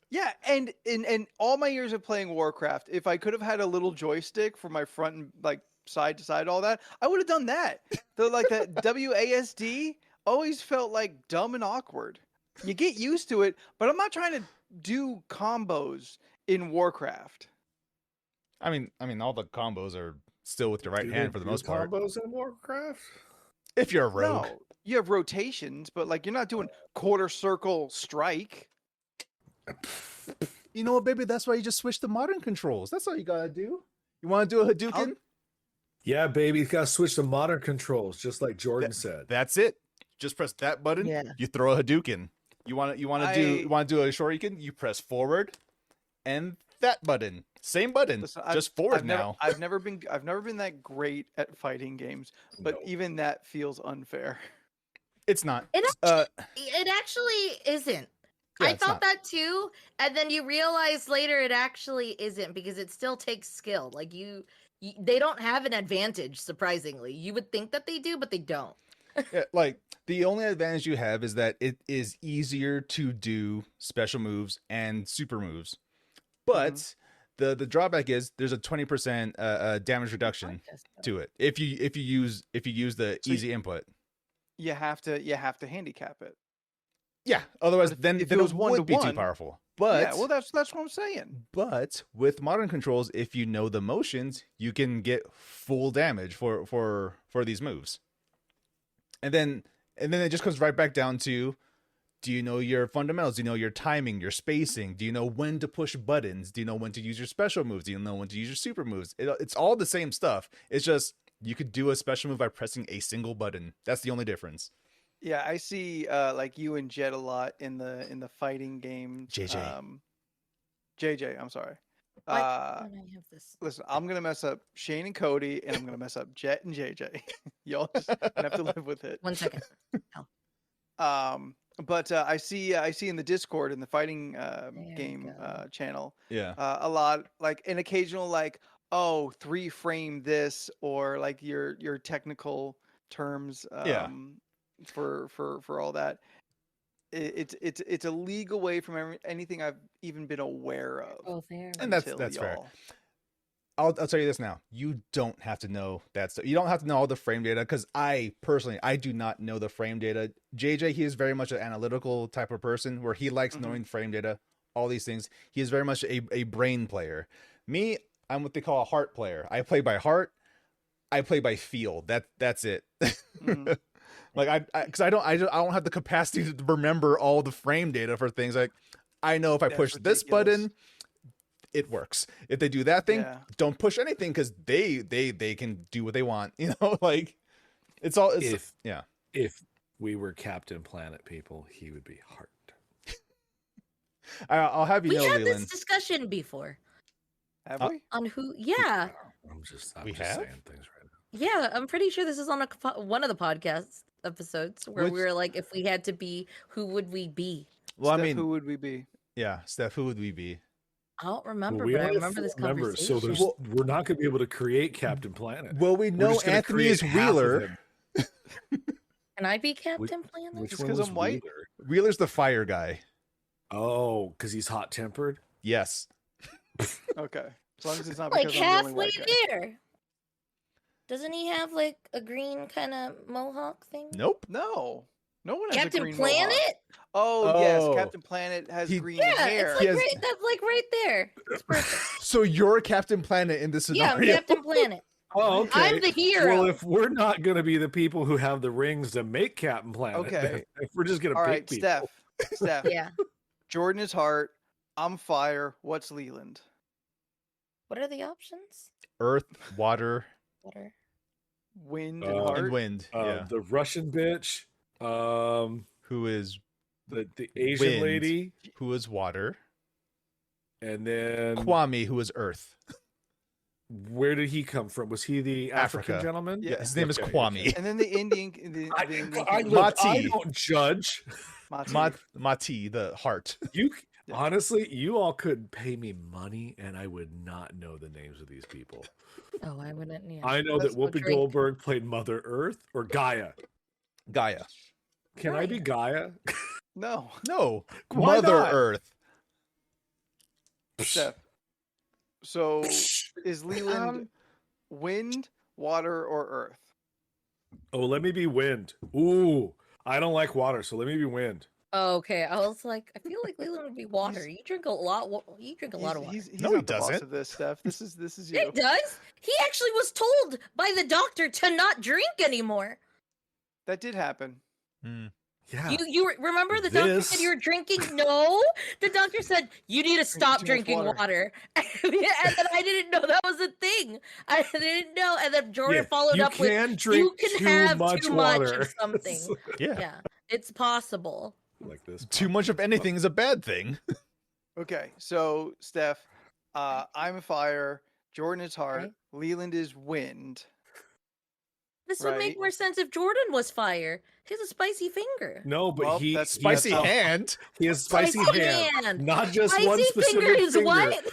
C: Yeah, and in all my years of playing Warcraft, if I could have had a little joystick for my front and like side to side, all that, I would have done that. The like the WASD always felt like dumb and awkward. You get used to it, but I'm not trying to do combos in Warcraft.
A: I mean, all the combos are still with your right
D: Do
A: hand
D: they
A: for the
D: do
A: most part.
D: combos in Warcraft?
A: If you're a rogue.
C: No, you have rotations, but like you're not doing quarter circle strike.
A: You know what, baby? That's why you just switch to modern controls. That's all you gotta do. You want to do a Hadouken?
D: Yeah, baby, you gotta switch to modern controls, just like Jordan said.
A: That's it. Just press that button.
B: Yeah.
A: You throw a Hadouken. You want to do a Shoryuken? You press forward, and that button. Same button.
C: Listen,
A: just forward now.
C: I've never been that great at fighting games, but
D: No.
C: even that feels unfair.
A: It's not.
B: It actually isn't.
A: Yeah,
B: I
A: it's
B: thought
A: not.
B: that too, and then you realize later it actually isn't because it still takes skill. Like they don't have an advantage. Surprisingly, you would think that they do, but they don't.
A: Yeah, like the only advantage you have is that it is easier to do special moves and super moves, but the drawback is there's a 20% damage reduction to it if you use the
C: So
A: easy input.
C: You have to handicap it.
A: Yeah, otherwise
C: if
A: then
C: it
A: it
C: was
A: would be too
C: 1-to-1,
A: powerful. But
C: yeah, well, that's what I'm saying.
A: But with modern controls, if you know the motions, you can get full damage for these moves. And then it just comes right back down to, do you know your fundamentals? Do you know your timing, your spacing? Do you know when to push buttons? Do you know when to use your special moves? Do you know when to use your super moves? It's all the same stuff. It's just you could do a special move by pressing a single button. That's the only difference.
C: Yeah, I see like you and Jet a lot in the fighting games.
A: JJ.
C: JJ, I'm sorry.
B: Why don't I have this?
C: Listen, I'm gonna mess up Shane and Cody, and I'm gonna mess up Jet and JJ. Y'all just gonna have to live with it.
B: 1 second.
C: But I see in the Discord in the fighting
B: you
C: game
B: go.
C: channel,
A: Yeah.
C: a lot like an occasional like 3-frame this or like your technical terms
A: Yeah.
C: for all that. It's a league away from anything I've even been aware of.
B: Oh, there.
A: And that's
C: until
A: fair.
C: y'all.
A: I'll tell you this now. You don't have to know that stuff. You don't have to know all the frame data because I do not know the frame data. JJ, he is very much an analytical type of person where he likes knowing frame data, all these things. He is very much a brain player. Me, I'm what they call a heart player. I play by heart. I play by feel. That's it. Like I don't have the capacity to remember all the frame data for things. Like I know if I
C: That's
A: push this
C: ridiculous.
A: button, it works. If they do that thing,
C: Yeah.
A: don't push anything because they can do what they want. You know, like it's all. It's,
D: If we were Captain Planet people, he would be Heart.
A: I'll have you
B: We
A: know,
B: had
A: Leland.
B: this discussion before
C: Have we?
B: on who. Yeah,
D: I'm just
A: We
D: just
A: have?
D: saying things right now.
B: yeah. I'm pretty sure this is on one of the podcast episodes where
A: Which-
B: we were like, if we had to be, who would we be?
A: Well, I
C: Steph,
A: mean,
C: who would we be?
A: yeah, Steph, who would we be?
B: I don't remember,
D: Well, we
B: but I
D: only have
B: remember this
D: 4 members, so
B: conversation.
D: we're not going to be able to create Captain Planet.
A: Well, we
D: We're
A: know
D: just gonna
A: Anthony
D: create
A: is
D: half of
A: Wheeler.
D: him.
B: Can I be Captain Planet?
D: Which
C: Just
D: one
C: 'cause
D: was
C: I'm white?
D: Wheeler?
A: Wheeler's the fire guy.
D: Oh, because he's hot tempered.
A: Yes.
C: Okay, as long as it's not
B: Like
C: because I'm the only
B: halfway
C: white guy.
B: there. Doesn't he have like a green kind of mohawk thing?
A: Nope.
C: No one has a
B: Captain
C: green
B: Planet?
C: mohawk. Oh yes,
A: Oh.
C: Captain Planet has
A: He-
C: green
B: Yeah,
C: hair.
B: it's
A: He
B: like
A: has-
B: that's like right there. It's perfect.
A: So you're Captain Planet in this
B: Yeah,
A: scenario.
B: I'm Captain Planet.
D: Oh, okay.
B: I'm the hero.
D: Well, if we're not going to be the people who have the rings to make Captain Planet,
C: Okay.
D: then if we're just going to
C: All
D: pick
C: right,
D: people,
C: Steph.
B: Yeah.
C: Jordan is heart. I'm fire. What's Leland?
B: What are the options?
A: Earth, water,
B: Water.
C: Wind and
D: And
A: and
C: heart.
A: wind. Yeah.
D: the Russian bitch,
A: Who is
D: the Asian
A: Wind.
D: lady,
A: water?
D: and then
A: Kwame, who is earth.
D: where did he come from? Was he the African
A: Africa.
D: gentleman?
A: Yeah, his name is
D: Okay,
A: Kwame.
C: And then the Indian. The Indian
D: I
C: king,
D: look, I
A: Mati.
D: don't judge.
C: Mati.
A: Mati, the heart.
D: You,
C: Yeah.
D: Honestly, you all could pay me money and I would not know the names of these people.
B: Oh, I wouldn't. Yeah.
D: I know that
C: Let's
B: go
D: Whoopi
B: drink.
D: Goldberg played Mother Earth or Gaia.
A: Gaia.
D: Can I be Gaia?
C: No.
A: No.
D: Why
A: Mother
D: not?
A: Earth.
C: Steph. So is Leland wind, water, or earth?
D: Oh, let me be wind. Ooh, I don't like water, so let me be wind.
B: Oh, okay. I was like, I feel like Leland would be water. You drink a lot. You drink a lot of water.
C: He's
A: No,
C: not
A: he
C: the boss
A: doesn't.
C: of this, Steph. This is
B: Yeah,
C: you.
B: he does. He actually was told by the doctor to not drink anymore.
C: That did happen.
D: Yeah.
B: You remember the doctor said you were drinking? No, the doctor said you need to stop
C: too much
B: drinking water. And then I didn't know that was a thing. I didn't know. And then Jordan followed up with,
D: drink
B: "You can
D: too
B: have
D: much
B: too
D: water.
B: much of something."
A: Yeah.
B: Yeah, it's possible.
D: Like this.
A: Too much of anything is a bad thing.
C: Okay, so Steph, I'm fire. Jordan is heart.
B: Okay.
C: Leland is wind.
B: This would make
C: Right.
B: more sense if Jordan was fire. He has a spicy finger.
D: No, but
C: Well,
D: he
C: that's-
A: Spicy
C: that's-
A: hand.
D: He has spicy
B: Spicy
D: hand,
B: hand.
D: not just
B: Spicy
D: one specific
B: finger is
D: finger.
B: what?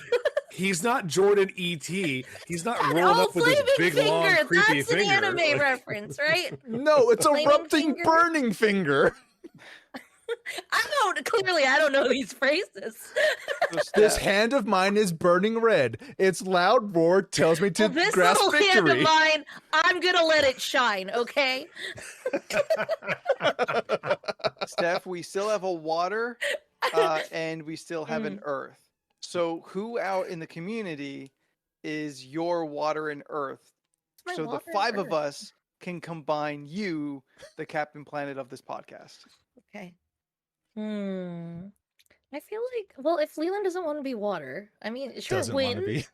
D: He's not Jordan E.T. He's not rolling
B: Oh,
D: up with his
B: flaming
D: big,
B: finger.
D: long, creepy
B: That's an
D: finger.
B: anime
D: Like,
B: reference, right?
A: No, it's a
B: Flaming
A: erupting,
B: finger?
A: burning finger.
B: I don't know these phrases.
C: So
A: This
C: Steph,
A: hand of mine is burning red. Its loud roar tells me to
B: Well, this
A: grasp
B: little hand of
A: victory.
B: mine, I'm gonna let it shine, okay?
C: Steph, we still have a water, and we still have an earth. So who out in the community is your water and earth?
B: My
C: So the
B: water and
C: 5 of
B: earth.
C: us can combine you, the Captain Planet of this podcast.
B: Okay. I feel like, well, if Leland doesn't want to be water, I mean, sure,
A: Doesn't want to
B: wind.
A: be.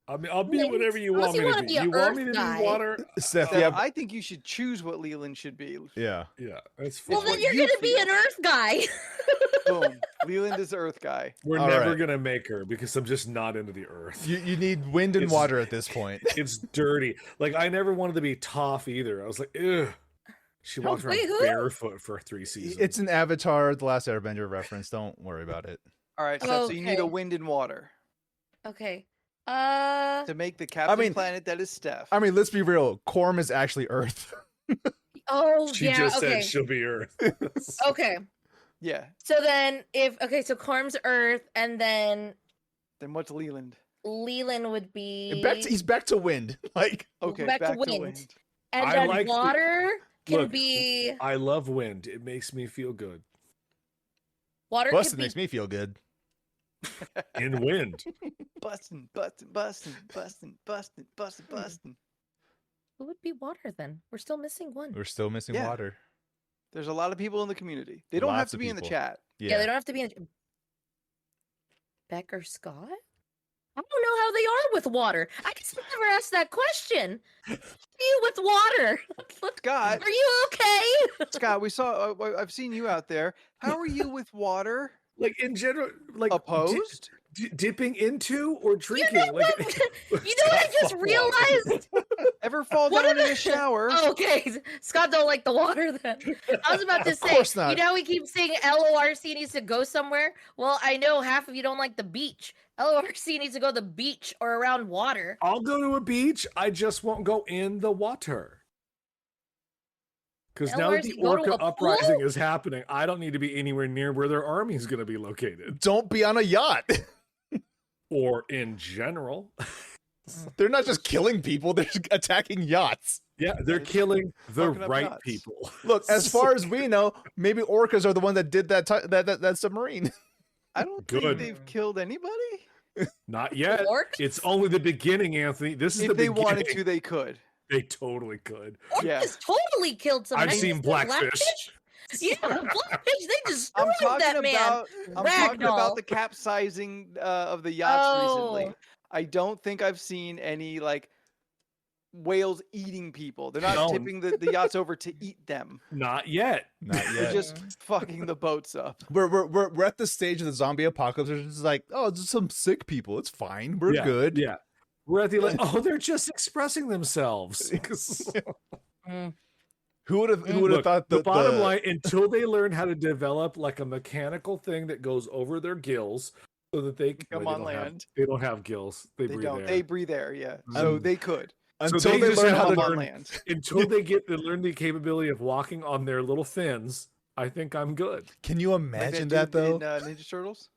D: I mean, I'll be
B: Wind.
D: whatever you
B: Unless
D: want
B: you
D: me to
B: wanna
D: be.
B: be a
D: You want me
B: earth
D: to
B: guy.
D: be water?
A: Steph,
C: Steph,
A: yeah,
C: I think you should choose what Leland should be.
A: yeah.
D: Yeah, that's fine.
B: Well, then
C: what
B: you're
C: you
B: gonna be
C: feel.
B: an earth guy.
C: Boom. Leland is Earth guy.
D: We're
A: All
D: never
A: right.
D: gonna make her because I'm just not into the earth.
A: You need wind and
D: It's-
A: water at this point.
D: It's dirty. Like I never wanted to be Toph either. I was like, ugh. She walked around
B: wait, who?
D: barefoot for 3 seasons.
A: It's an Avatar, The Last Airbender reference. Don't worry about it.
C: All right, Steph, so you need a
B: Okay.
C: wind and water
B: Okay.
C: to make the Captain
A: mean-
C: Planet that is Steph.
A: I mean, let's be real. Korm is actually Earth.
B: Oh,
D: she
B: yeah.
D: just
B: Okay.
D: said she'll be Earth.
B: Okay.
C: Yeah.
B: So then, so Corm's Earth, and then
C: Then what's Leland?
B: Leland would be
A: He's back to wind. Like,
C: Okay,
B: Back
C: back,
B: to
C: to
B: wind.
C: wind.
B: and
D: I
B: then
D: like the-
B: water can
D: Look,
B: be
D: I love wind. It makes me feel good.
B: water.
A: busting
B: Could be
A: makes me feel good.
D: In wind.
C: Bustin', bustin', bustin', bustin', bustin', bustin', bustin'.
B: who would be water then? We're still missing one.
A: We're still missing
C: Yeah.
A: water.
C: There's a lot of people in the community. They don't have
A: Lots
C: to
A: of
C: be in the
A: people.
C: chat.
B: Yeah, they don't have to be in. Beck or Scott? I don't know how they are with water. I guess I've never asked that question. How are you with water?
C: Scott,
B: Are you okay?
C: Scott, we saw. I've seen you out there. How are you with water?
D: Like in general, like
C: Opposed?
D: dipping into or drinking.
B: know
D: like,
B: what? You know what I just realized?
C: Ever fall
B: What
C: down
B: are
C: in
B: the-
C: a shower?
B: Okay, Scott don't like the water then. I was about to
A: Of
B: say,
A: course not.
B: you know, we keep saying LORC needs to go somewhere. Well, I know half of you don't like the beach. LORC needs to go to the beach or around water.
D: I'll go to a beach. I just won't go in the water. Because now that the
B: LRC, go to
D: Orca
B: a pool?
D: uprising is happening, I don't need to be anywhere near where their army's going to be located.
A: Don't be on a yacht.
D: Or in general.
A: They're not just killing people, they're just attacking yachts.
D: Yeah, they're killing the
C: Fucking up
D: right
C: yachts.
D: people.
A: Look, as far as we know, maybe orcas are the one that did that submarine.
C: I don't
D: Good.
C: think they've killed anybody.
D: Not yet.
B: Orcs?
D: It's only the beginning, Anthony. This is the
C: If they
D: beginning.
C: wanted to, they could.
D: They totally could.
C: Yeah.
B: Orcas totally killed someone.
D: I've
B: I
D: seen
B: think
D: Blackfish.
B: Yeah, Blackfish, they destroyed
C: I'm talking
B: that man.
C: about. I'm talking about
B: Ragdoll.
C: the capsizing of the yachts recently.
B: Oh.
C: I don't think I've seen any like whales eating people. They're not
D: No.
C: tipping the yachts over to eat them.
D: Not yet.
A: Not
C: They're
A: yet.
C: just fucking the boats up.
A: We're at the stage of the zombie apocalypse. It's just like, oh, just some sick people. It's fine. We're
D: Yeah,
A: good.
D: Yeah. We're at the like, oh, they're just expressing themselves.
B: Mm.
A: Who would have thought
D: the bottom line, until they learn how to develop like a mechanical thing that goes over their gills so that they
C: come on land.
D: They don't have gills. They breathe air.
C: They breathe air, yeah. So they could.
A: Until
D: so
A: they learn how to
C: on land.
D: Until they learn the capability of walking on their little fins, I think I'm good.
A: Can you imagine that though?
C: In, Ninja Turtles?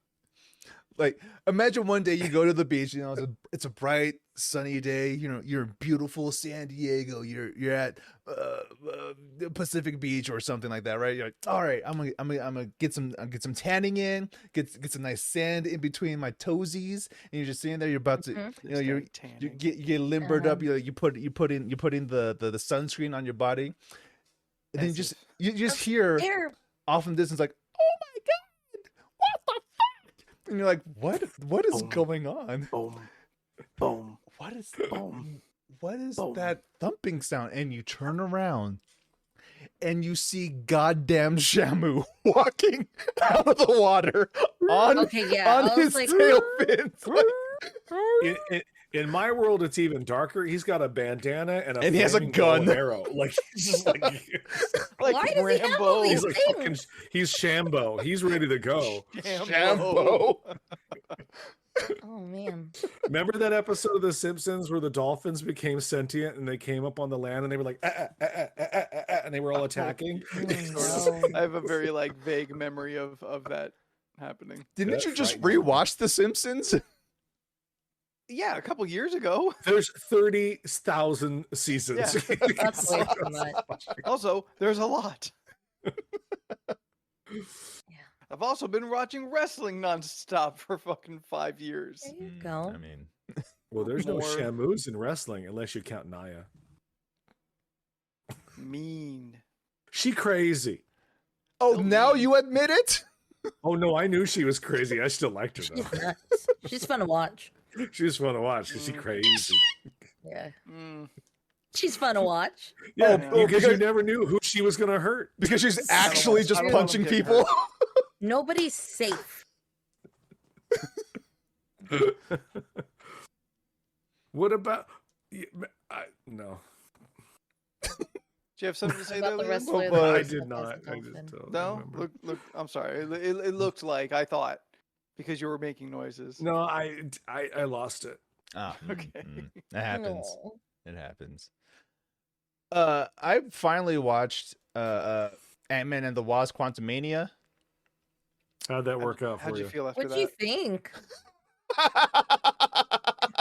A: Like, imagine one day you go to the beach, you know, it's a bright, sunny day, you know, you're in beautiful San Diego, you're at Pacific Beach or something like that, right? You're like, all right, I'm gonna get some tanning in, get some nice sand in between my toesies, and you're just sitting there, you're about to, you know, you get limbered up, you put in the sunscreen on your body, and then you just hear off in the distance like, oh my god, what the fuck? And you're like, what is going on?
C: Boom. Boom.
A: What is that thumping sound? And you turn around and you see goddamn Shamu walking out of the water on his tail fins.
D: In my world, it's even darker. He's got a bandana and
A: he has a gun
D: arrow. Like he's just like
B: why does he have all these
D: things? He's Shambo. He's ready to go.
A: Shambo.
B: Oh man!
D: Remember that episode of The Simpsons where the dolphins became sentient and they came up on the land and they were like, and they were all attacking?
C: I have a very vague memory of that happening.
A: Didn't you just rewatch The Simpsons?
C: Yeah, a couple years ago.
D: There's 30,000 seasons.
B: Yeah. That's way too much.
C: Also, there's a lot. I've also been watching wrestling nonstop for fucking 5 years.
B: There you go.
A: I mean,
D: well, there's no Shamus in wrestling unless you count Naya.
C: Mean.
D: She crazy.
A: Oh, now you admit it?
D: Oh no, I knew she was crazy. I still liked her though.
B: She's nuts. She's fun to watch.
D: She's fun to watch because she's crazy.
B: Yeah. She's fun to watch.
D: Yeah, because you never knew who she was going to hurt.
A: Because she's actually just punching people.
B: Nobody's safe.
D: What about... no.
C: Do you have something to say there,
B: Liam?
D: I did not. I just don't remember.
C: Look. I'm sorry. It looked like I thought because you were making noises.
D: No, I lost it.
C: Okay.
A: It happens. No. It happens. I finally watched Ant-Man and the Wasp: Quantumania.
D: How'd that work out for you?
C: How'd you feel after that?
B: What'd you think?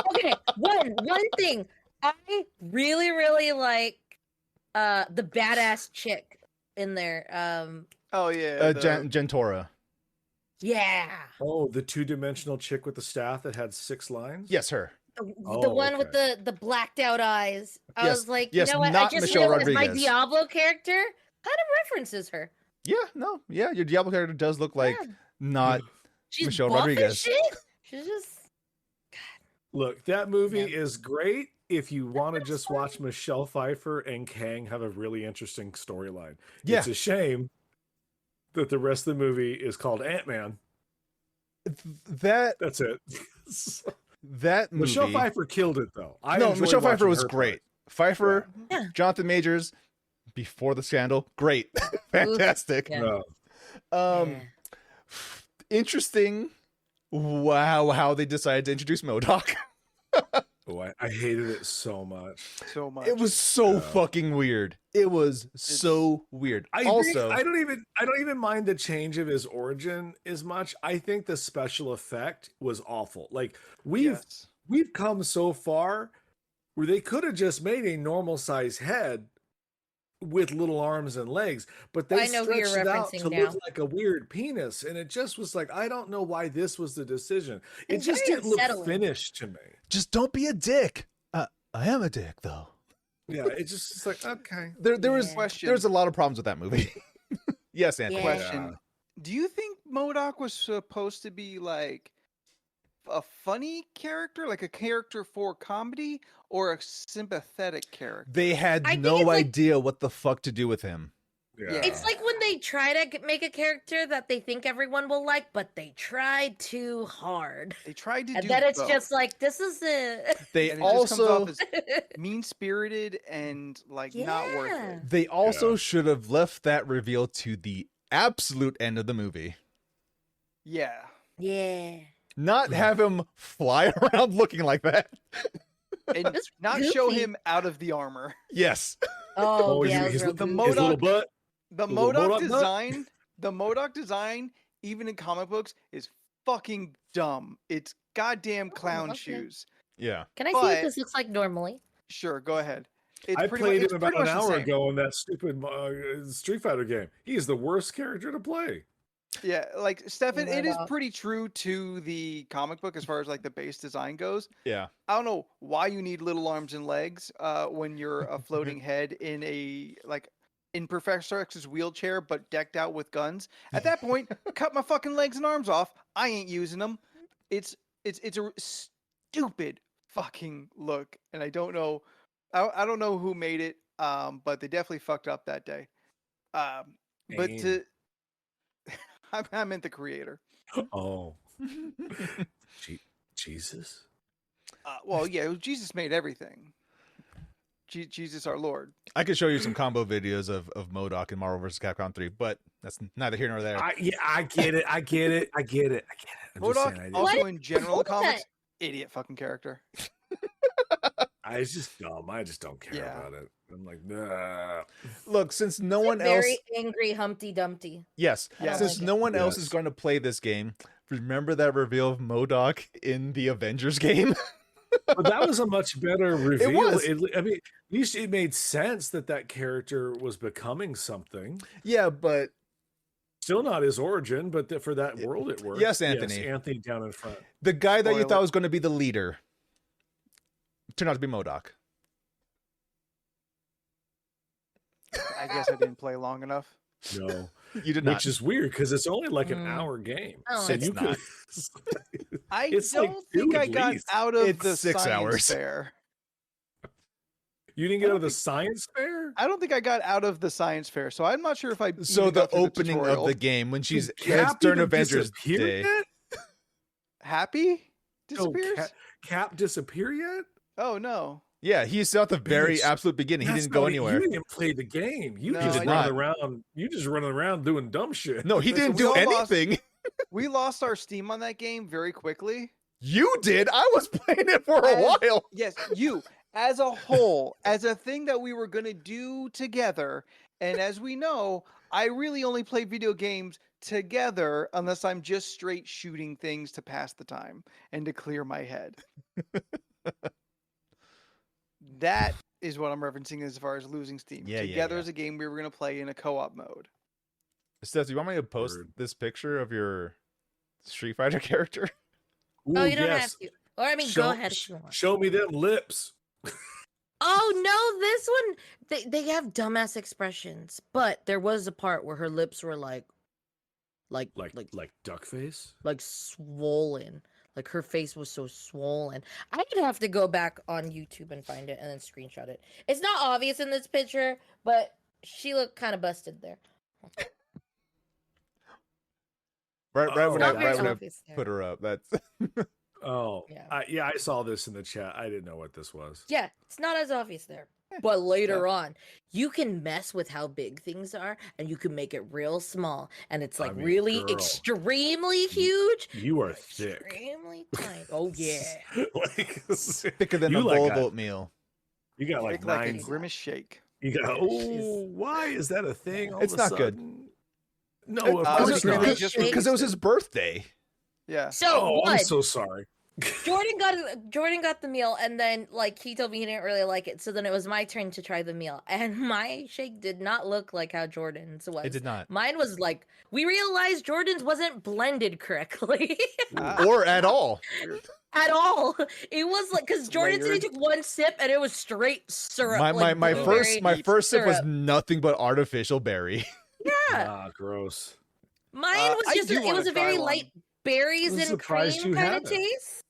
B: Okay, one thing. I really like the badass chick in there.
C: Oh yeah,
A: Gentora.
B: Yeah.
D: Oh, the 2-dimensional chick with the staff that had 6 lines?
A: Yes, her.
B: The one with the blacked out eyes. I was like, you know what?
A: Not
B: I just
A: Michelle
B: realized my
A: Rodriguez.
B: Diablo character kind of references her.
A: Yeah, your Diablo character does look like not
B: She's
A: Michelle
B: buff
A: Rodriguez.
B: as shit. She's just
D: Look, that movie is great if you want to just watch Michelle Pfeiffer and Kang have a really interesting storyline.
A: Yeah.
D: It's a shame that the rest of the movie is called Ant-Man.
A: That's
D: it.
A: That movie.
D: Michelle Pfeiffer killed it though.
A: Michelle Pfeiffer was great. Pfeiffer, Jonathan Majors, before the scandal, great, fantastic. Interesting. Wow, how they decided to introduce MODOK.
D: Oh, I hated it so much.
A: It was so fucking weird. It was so weird.
D: I don't even mind the change of his origin as much. I think the special effect was awful. Like we've come so far where they could have just made a normal size head with little arms and legs, but they stretched it out to look like a weird penis, and it just was like, I don't know why this was the decision. It just didn't look finished to me.
A: Just don't be a dick. I am a dick though.
D: Yeah, it's like, okay.
A: There's a lot of problems with that movie. Yes, Anthony.
C: Question: do you think MODOK was supposed to be like a funny character, like a character for comedy, or a sympathetic character?
A: They had no idea what the fuck to do with him.
B: It's like when they try to make a character that they think everyone will like, but they tried too hard.
C: They tried to
B: And
C: do
B: then it's
C: both.
B: just like, this is it.
A: They
C: And it just comes
A: also
C: off as mean-spirited and like not worth
B: Yeah.
C: it.
A: they also should have left that reveal to the absolute end of the movie.
C: Yeah.
B: Yeah.
A: Not have him fly around looking like that.
C: And
B: It's
C: not show
B: goofy.
C: him out of the armor.
A: Yes.
B: Oh, yeah.
D: his,
B: it was
C: the
B: real
C: MODOK
D: his little butt.
C: The
D: The little
C: MODOK
D: MODOK butt?
C: design, the MODOK design, even in comic books, is fucking dumb. It's goddamn clown
B: okay.
C: shoes.
A: Yeah.
B: Can I see what
C: But-
B: this looks like normally?
C: Sure, go ahead. It's
D: I
C: pretty
D: played
C: much,
D: him
C: it's
D: about
C: pretty
D: an
C: much the
D: hour
C: same.
D: ago in that stupid Street Fighter game. He's the worst character to play.
C: Yeah, like Stefan, it is
B: MODOK.
C: pretty true to the comic book as far as like the base design goes.
A: Yeah.
C: I don't know why you need little arms and legs when you're a floating head in a like in Professor X's wheelchair, but decked out with guns. At that point, cut my fucking legs and arms off. I ain't using them. It's a stupid fucking look, and I don't know. I don't know who made it, but they definitely fucked up that day. But
D: Dang.
C: to I meant the creator.
D: Oh, Jesus.
C: Well, yeah, Jesus made everything. Jesus, our Lord.
A: I could show you some combo videos of MODOK in Marvel vs. Capcom 3, but that's neither here nor there.
D: I get it. I'm just
C: MODOK,
D: saying,
C: also
B: What?
C: in general
B: What?
C: comics, idiot fucking character.
D: it's just dumb. I just don't care
C: Yeah.
D: about it. I'm like, nah.
A: Look, since no
B: It's
A: one
B: like
A: else
B: very angry Humpty Dumpty.
A: Yes,
C: Yeah.
A: since
B: like
A: no one else
D: Yes.
A: is going to play this game, remember that reveal of MODOK in the Avengers game?
D: But that was a much better reveal.
A: was.
D: I mean, at least it made sense that character was becoming something.
A: Yeah, but
D: Still not his origin, but for that world it worked.
A: Yes, Anthony.
D: Anthony down in front.
A: the guy that you
C: Spoiler.
A: thought was going to be the leader turned out to be MODOK.
C: I guess I didn't play long enough.
D: No,
A: You did not.
D: which is weird because it's only like an
B: Mm.
D: hour game.
B: Oh,
D: so
A: it's
D: you
A: not.
D: could.
C: I
D: It's
C: don't
D: like
C: think
D: two
C: I
D: at
C: got
D: least.
C: out of
A: It's
C: the
A: 6
C: science
A: hours.
C: fair.
D: You didn't get out of the science fair.
C: I don't think I got out of the science fair, so I'm not sure if I.
A: So
C: even
A: the
C: got through
A: opening of
C: tutorial.
A: the game when she's
D: Did
A: it's
D: Cap
A: during
D: even
A: Avengers
D: disappear
A: Day.
D: yet?
C: Happy
D: No,
C: disappears.
D: Cap disappear yet?
C: Oh no.
A: Yeah, he's still at the very
D: Bitch.
A: absolute beginning. He
D: That's
A: didn't go
D: not-
A: anywhere.
D: You didn't even play the game. You
C: No,
D: just
C: I
A: did
D: running
A: not.
D: around. You just running around doing dumb shit.
A: No, he
C: Listen,
A: didn't
C: we
A: do
C: all lost-
A: anything.
C: We lost our steam on that game very quickly.
A: You did. I was playing it for a
C: As-
A: while.
C: Yes, you as a whole, as a thing that we were gonna do together. And as we know, I really only play video games together unless I'm just straight shooting things to pass the time and to clear my head. That is what I'm referencing as far as losing steam.
A: Yeah, yeah,
C: Together
A: yeah.
C: as a game we were gonna play in a co-op mode.
A: Steph, do you want me to post
D: Word.
A: this picture of your Street Fighter character?
B: Oh,
D: Ooh,
B: you don't have
D: yes.
B: to. Or I mean, go ahead if you want.
D: Show me them lips.
B: Oh no, this one they have dumbass expressions, but there was a part where her lips were like
D: Like duck face.
B: swollen. Like her face was so swollen. I'd have to go back on YouTube and find it and then screenshot it. It's not obvious in this picture, but she looked kind of busted there.
A: Right
D: Oh,
A: when
D: Not
A: I,
D: very
A: right when I
B: obvious there.
A: put her up. That's
D: Oh,
B: Yeah.
D: yeah. I saw this in the chat. I didn't know what this was.
B: Yeah, it's not as obvious there. But later on, you can mess with how big things are and you can make it real small. And it's
D: I
B: like
D: mean,
B: really
D: girl.
B: extremely huge.
D: You are
B: or
D: thick.
B: Extremely tiny. Oh yeah.
D: Like,
A: thicker than
D: You
A: a
D: like
A: bowl of
D: a-
A: oatmeal.
D: you got like
C: Like, like a
D: nine.
C: grimace shake.
D: You got.
B: She's-
D: Oh, why is that a thing? all
A: It's
D: of a
A: not good.
D: sudden? No, of
C: Uh,
D: course
C: it's
D: not.
C: really just
A: Because it was his birthday.
C: Yeah.
B: So
D: Oh, I'm
B: what?
D: so sorry.
B: Jordan got the meal, and then like he told me he didn't really like it. So then it was my turn to try the meal, and my shake did not look like how Jordan's was.
A: It did not.
B: Mine was like we realized Jordan's wasn't blended correctly
C: Ah,
A: Or at all.
B: at all. It was like because
C: It's
B: Jordan said he
C: layered.
B: took one sip and it was straight syrup.
A: My
B: like
A: first
B: blueberry
A: sip was
B: syrup.
A: nothing but artificial berry.
B: Yeah,
D: Ah, gross.
B: mine was
C: I
B: just
C: do
B: it
C: wanna
B: was a
C: try
B: very
C: one.
B: light berries
D: I'm
B: and
D: surprised
B: cream
D: you
B: kind of
D: haven't.
B: taste.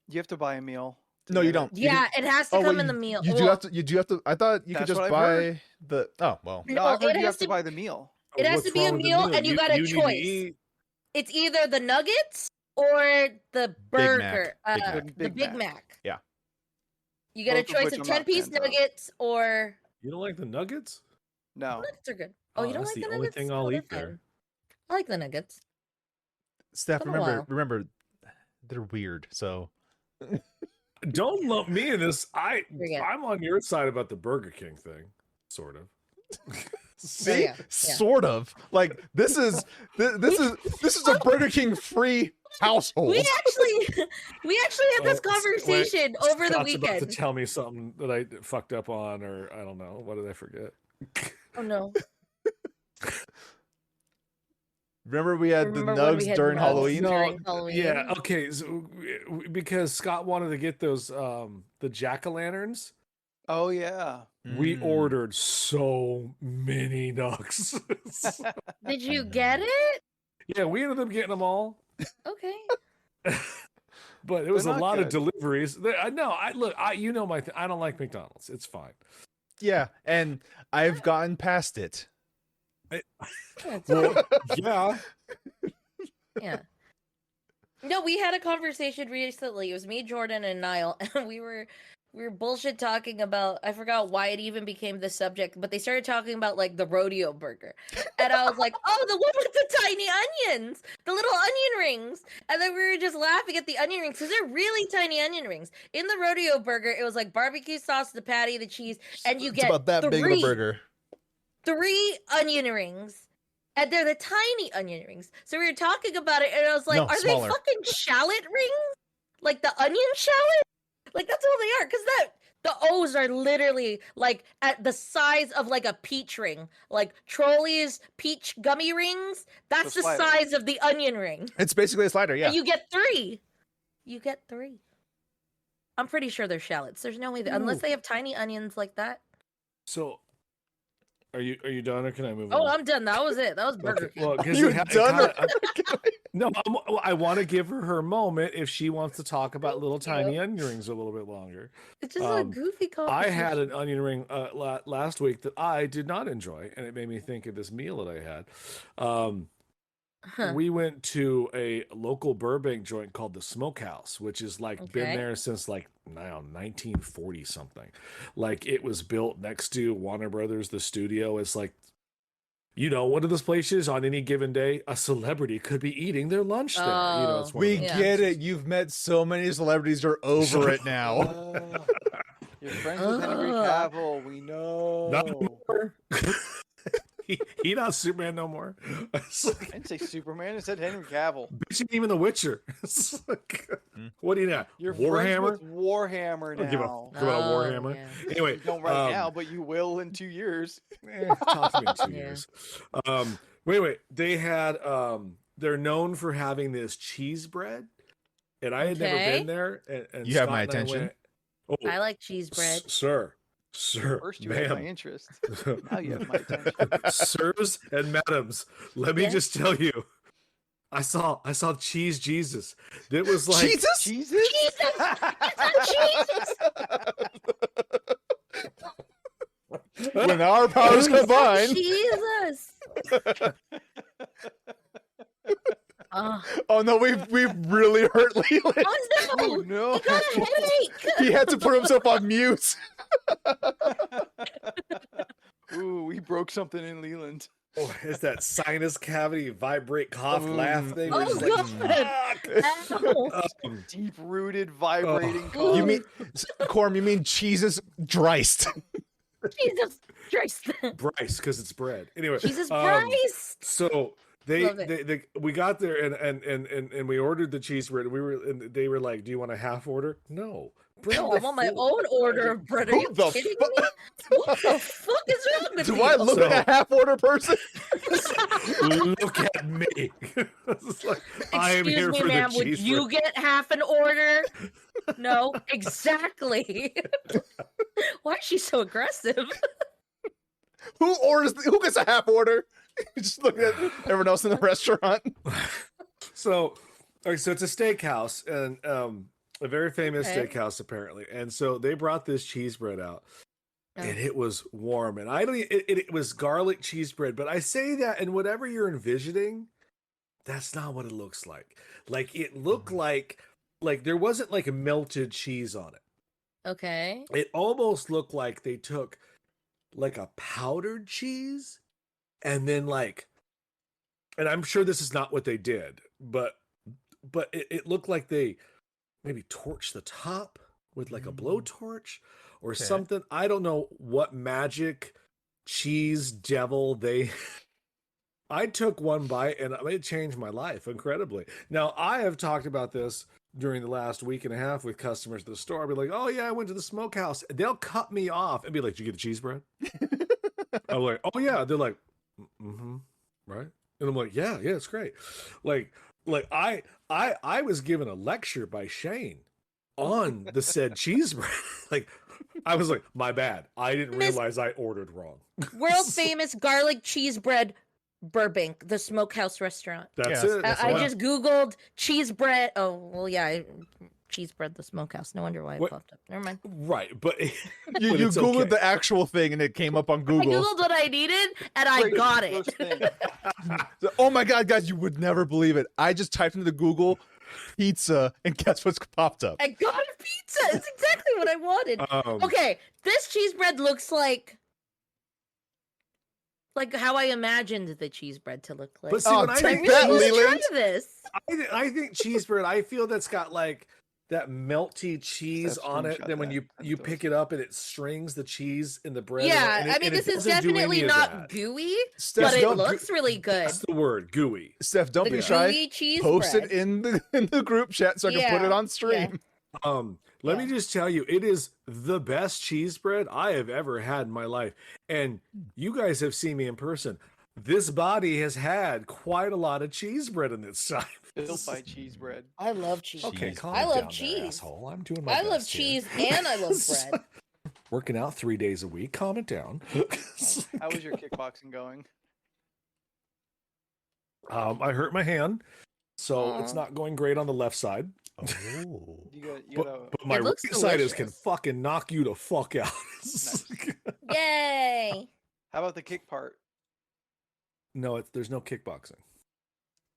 C: You have to buy a meal. to
A: No, you
C: get it.
A: don't. You
B: Yeah,
A: can-
B: it has to
A: oh,
B: come
A: wait,
B: in the meal.
A: You do
B: Well,
A: have to. You do have to. I thought you could
C: That's
A: just
C: what I've
A: buy
C: heard.
A: the. Oh well.
C: No,
B: No,
C: I've heard
B: it
C: you
B: has
C: have to
B: to-
C: buy the meal.
B: It has
D: What's
B: to be a
D: wrong with the
B: meal, and you got a
D: need to
B: choice.
D: eat-
B: It's either the nuggets or the
A: Big Mac.
B: burger,
A: Big Mac.
B: the Big Mac.
A: Yeah.
B: You get a
C: Both of
B: choice
C: which
B: of
C: I'm not
B: 10-piece
C: fans of.
B: nuggets or
D: You don't like the nuggets?
C: No.
B: nuggets are good. Oh, you don't
D: that's
B: like
D: the
B: the
D: only
B: nuggets?
D: thing I'll
B: Oh, they're
D: eat there.
B: fine. I like the nuggets.
A: Steph,
B: Been a while.
A: remember, they're weird. So
D: Don't lump me in this.
B: Yeah.
D: I'm on your side about the Burger King thing, sort of.
A: see,
B: yeah.
A: sort of like this is a Burger King free household.
B: We actually had this conversation over the
D: Scott's about to
B: weekend.
D: tell me something that I fucked up on, or I don't know. What did I forget?
B: Oh no!
A: Remember we had the
B: Remember when we
A: nugs
B: had
A: during
B: nugs?
A: Halloween?
B: During Halloween.
D: Yeah, okay. So, because Scott wanted to get those the jack-o'-lanterns,
C: Oh yeah.
D: we
A: Mm.
D: ordered so many nugs.
B: Did you get it?
D: Yeah, we ended up getting them all.
B: Okay.
D: But it was a
C: They're not
D: lot of
C: good.
D: deliveries. No, you know my I don't like McDonald's. It's fine.
A: Yeah, and I've gotten past it.
D: Well, yeah.
B: Yeah. No, we had a conversation recently. It was me, Jordan, and Niall, and we were bullshit talking about, I forgot why it even became the subject, but they started talking about like the rodeo burger. And I was like, oh, the one with the tiny onions, the little onion rings. And then we were just laughing at the onion rings because they're really tiny onion rings. In the rodeo burger, it was like barbecue sauce, the patty, the cheese, and you
A: It's
B: get
A: about that big of a burger.
B: 3 onion rings. And they're the tiny onion rings. So we were talking about it, and I was like,
A: No,
B: are
A: smaller.
B: they fucking shallot rings? Like the onion shallot? Like that's all they are. Because the O's are literally like at the size of like a peach ring. Like Trolley's peach gummy rings. That's
C: The
B: the
C: slider.
B: size of the onion ring.
A: It's basically a slider. Yeah.
B: And you get 3. You get 3. I'm pretty sure they're shallots. There's no way unless
D: Ooh.
B: they have tiny onions like that.
D: So, are you done, or can I move
B: Oh,
D: on?
B: I'm done. That was it. That was Burger
D: Okay,
B: King.
D: well, 'cause
A: You
D: it
A: done?
D: no, I want to give her moment if she wants to talk about little tiny onion rings a little bit longer.
B: It's just a goofy conversation.
D: I had an onion ring last week that I did not enjoy, and it made me think of this meal that I had.
B: Huh.
D: We went to a local Burbank joint called the Smokehouse, which is like been
B: Okay.
D: there since like now 1940 something. Like it was built next to Warner Brothers, the studio. It's like, you know, what are those places on any given day? A celebrity could be eating their lunch there. You know, it's one of
A: We
D: those
B: Yeah.
A: get
D: places.
A: it. You've met so many celebrities. You're over it now.
C: You're friends with Henry Cavill. We know.
D: Not anymore. he not Superman no more. It's
C: I
D: like,
C: didn't say Superman. I said Henry Cavill.
D: bitch, ain't even The Witcher. It's like,
A: Mm.
D: what do you know?
C: You're
D: Warhammer?
C: friends with Warhammer
D: I don't give a
C: now.
D: fuck about
B: Oh,
D: Warhammer.
B: yeah.
D: Anyway,
C: You don't right now, but you will in 2 years.
D: talk to me in 2
B: Yeah.
D: years. Wait. They had they're known for having this cheese bread, and I had never
B: Okay.
D: been there. And
A: You have
D: Scott
A: my
D: and I
A: attention.
D: went, oh,
B: I like cheese bread.
D: sir,
C: First, you had my
D: ma'am.
C: interest. Now you have my attention.
D: Sirs and madams, let me
B: Yes.
D: just tell you, I saw Cheese Jesus. It was like
A: Jesus.
C: Jesus?
A: When our powers combine.
B: Jesus. Oh,
A: Oh no, we've really hurt Leland.
B: oh
C: Oh
B: no!
C: no!
B: I got a headache.
A: He had to put himself on mute.
C: Ooh, we broke something in Leland.
D: oh, it's that sinus cavity vibrate cough laugh thing. where
B: Oh,
D: it's like,
B: God.
D: "Fuck!"
B: Ow.
C: Deep-rooted, vibrating
D: Oh.
A: You
C: cough.
A: mean, Corm? You mean Jesus Dreist?
B: Jesus Christ.
D: Bryce, because it's bread. Anyway,
B: Jesus Christ.
D: So
B: Love it.
D: they we got there and we ordered the cheese bread. And they were like, "Do you want a half order?" No, bread
B: No, I
D: with
B: want my
D: full-
B: own order of bread. Are
A: Who
B: you
A: the
B: kidding
A: fu-
B: me? What the fuck is wrong with
A: Do
B: you?
A: I look
D: So-
A: like a half order person?
D: Look at me. It's like, I am
B: Excuse
D: here
B: me,
D: for
B: ma'am.
D: the
B: Would
D: cheese
B: you
D: bread.
B: get half an order? No, exactly. Why is she so aggressive?
A: Who gets a half order? Just looking at everyone else in the restaurant.
D: So, all right, so it's a steakhouse and a very famous
B: Okay.
D: steakhouse apparently. And so they brought this cheese bread out. and it was warm. And I don't. It was garlic cheese bread, but I say that, and whatever you're envisioning, that's not what it looks like. Like it looked like there wasn't like a melted cheese on it.
B: Okay.
D: It almost looked like they took like a powdered cheese and then and I'm sure this is not what they did, but it looked like they maybe torched the top with like a blowtorch or something. I don't know what magic cheese devil they I took one bite and it changed my life incredibly. Now, I have talked about this during the last week and a half with customers at the store. I'll be like, oh yeah, I went to the smokehouse. They'll cut me off and be like, did you get the cheese bread? I'm like, oh yeah. They're like, mm-hmm, right? And I'm like, yeah, it's great. Like I was given a lecture by Shane on the said cheese bread. Like, I was like, my bad. I didn't realize I ordered wrong.
B: World famous garlic cheese bread, Burbank, the smokehouse restaurant.
D: That's it.
B: I just Googled cheese bread. Oh, well, yeah. Cheese bread, the smokehouse. No wonder why it popped up. Never mind.
D: Right, but
A: you Googled the actual thing and it came up on Google.
B: I Googled what I needed and I got it.
A: Oh my God, guys, you would never believe it. I just typed into Google pizza and guess what's popped up?
B: I got a pizza. It's exactly what I wanted. Okay, this cheese bread looks like how I imagined the cheese bread to look like.
D: But see, when I
A: take
D: really
A: that,
B: want to
A: Leland.
B: try this.
D: I think cheese bread, I feel that's got like that melty cheese on it. Then when you pick it up and it strings the cheese in the bread.
B: Yeah,
D: and
B: I mean, this is definitely not gooey,
A: Steph,
B: but it looks really good.
D: That's the word, gooey.
A: Steph, don't
B: The
A: be shy.
B: gooey cheese
A: Post
B: bread.
A: it in the group chat so I can put it on stream.
D: Let me just tell you, it is the best cheese bread I have ever had in my life. And you guys have seen me in person. This body has had quite a lot of cheese bread in its time.
C: Built by cheese bread.
B: I love cheese.
D: Okay, calm
B: I love
D: down
B: cheese.
D: there, asshole. I'm doing my
B: I
D: best
B: love
D: here.
B: cheese and I love bread.
D: Working out 3 days a week. Calm it down.
C: How was your kickboxing going?
D: I hurt my hand, so it's not going great on the left side.
A: Oh.
D: But my right
B: looks
D: side is
B: delicious.
D: can fucking knock you the fuck out.
B: Yay!
C: How about the kick part?
D: No, there's no kickboxing.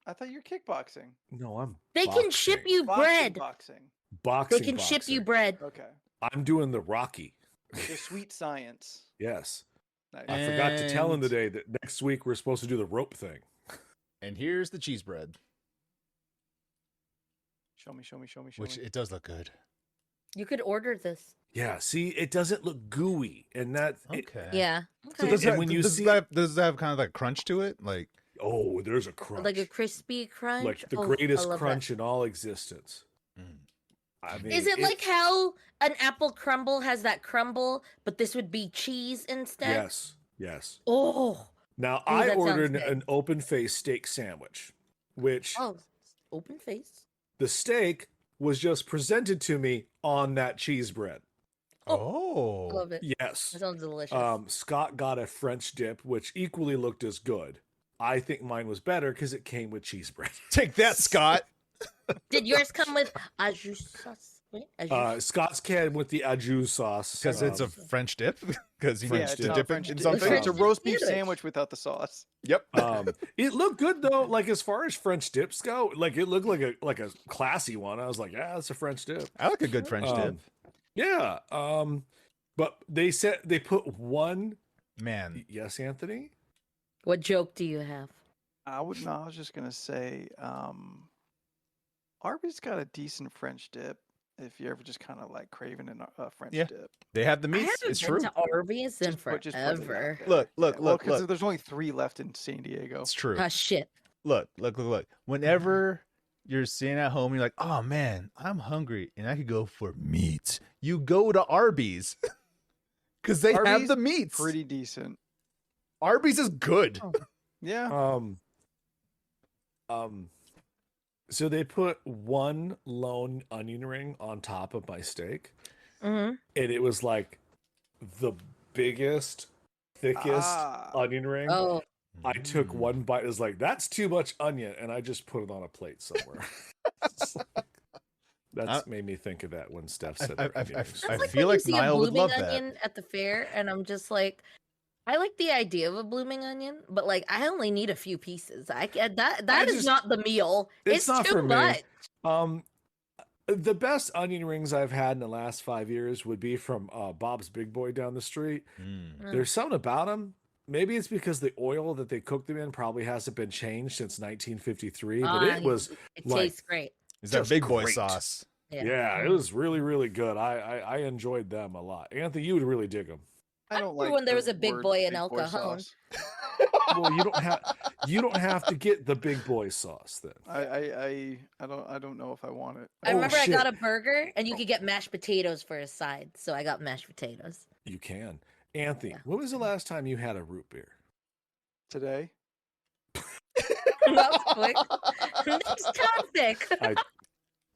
C: I thought you're kickboxing.
D: No, I'm.
B: They can ship you bread.
C: Boxing.
D: Boxing.
B: They can ship you bread.
C: Okay.
D: I'm doing the Rocky.
C: The sweet science.
D: Yes.
C: Nice.
D: I forgot to tell him today that next week we're supposed to do the rope thing.
A: And here's the cheese bread.
C: Show me.
A: Which it does look good.
B: You could order this.
D: Yeah, see, it doesn't look gooey, and that.
A: Okay.
B: Yeah.
A: So
B: Okay.
A: does
D: And
A: that,
D: when you
A: does
D: see-
A: that have kind of like crunch to it? Like,
D: Oh, there's a crunch.
B: Like a crispy crunch.
D: Like the
B: Oh,
D: greatest
B: I love
D: crunch in all existence.
A: mm.
D: I mean,
B: that. Is it like how an apple crumble has that crumble, but this would be cheese instead?
D: Yes.
B: Oh.
D: Now
B: Ooh,
D: I
B: that sounds
D: ordered
B: good.
D: an open face steak sandwich, which
B: Oh, open face.
D: the steak was just presented to me on that cheese bread.
A: Oh.
B: I love it.
D: Yes.
B: That sounds delicious.
D: Scott got a French dip, which equally looked as good. I think mine was better because it came with cheese bread.
A: Take that, Scott.
B: Did yours come with au jus sauce? Wait, au jus-
D: Scott's came with the au jus sauce.
A: Because it's a French dip? Because he
D: French
A: needs to
D: dip.
A: dip
C: French
A: in
C: dip.
A: something?
C: It's a roast beef
B: Sandwich.
C: sandwich without the sauce.
A: Yep.
D: It looked good though. Like as far as French dips go, like it looked like a classy one. I was like, yeah, it's a French dip.
A: I like a good French dip.
D: Yeah. But they said they put one.
A: Man.
D: Yes, Anthony.
B: What joke do you have?
C: I was just gonna say, Arby's got a decent French dip. If you're ever just kind of like craving a French
A: Yeah.
C: dip.
A: They have the
B: I
A: meats.
B: haven't
A: It's
B: been
A: true.
B: to Arby's in
C: Just put it out
B: forever.
C: there.
A: Look,
C: Yeah, well,
A: look.
C: there's only 3 left in San Diego.
A: It's true.
B: Ah, shit.
A: Look. Whenever you're sitting at home, you're like, oh man, I'm hungry and I could go for meat. You go to Arby's. Because they have
C: Arby's
A: the meats.
C: Pretty decent.
A: Arby's is good.
B: Oh.
C: Yeah.
D: So they put one lone onion ring on top of my steak,
B: Mm-hmm.
D: and it was like the biggest, thickest onion ring.
B: Oh,
D: I took one bite. It was like, that's too much onion, and I just put it on a plate somewhere. That's made me think of that when Steph said
A: I
B: That's
A: feel
B: when
A: like
B: you see
A: Niall
B: a
A: would
B: blooming
A: love that.
B: onion at the fair, and I'm just like, I like the idea of a blooming onion, but like I only need a few pieces. That is not the meal. It's
D: not
B: too
D: for
B: much.
D: me. The best onion rings I've had in the last 5 years would be from Bob's Big Boy down the street. There's something about them. Maybe it's because the oil that they cooked them in probably hasn't been changed since 1953, but it
B: tastes great.
A: Is that Big Boy sauce?
D: Yeah, it was really, really good. I enjoyed them a lot. Anthony, you would really dig them.
C: I don't like
B: when there was a Big
C: word
B: Boy in
C: Big
B: El
C: Boy
B: Cajon.
C: sauce.
D: Well, you don't have to get the Big Boy sauce then.
C: I don't know if I want it.
B: I remember I got a burger and you could get mashed potatoes for a side, so I got mashed potatoes.
D: You can. Anthony, when was the last time you had a root beer?
C: Today.
B: That was quick. Next topic.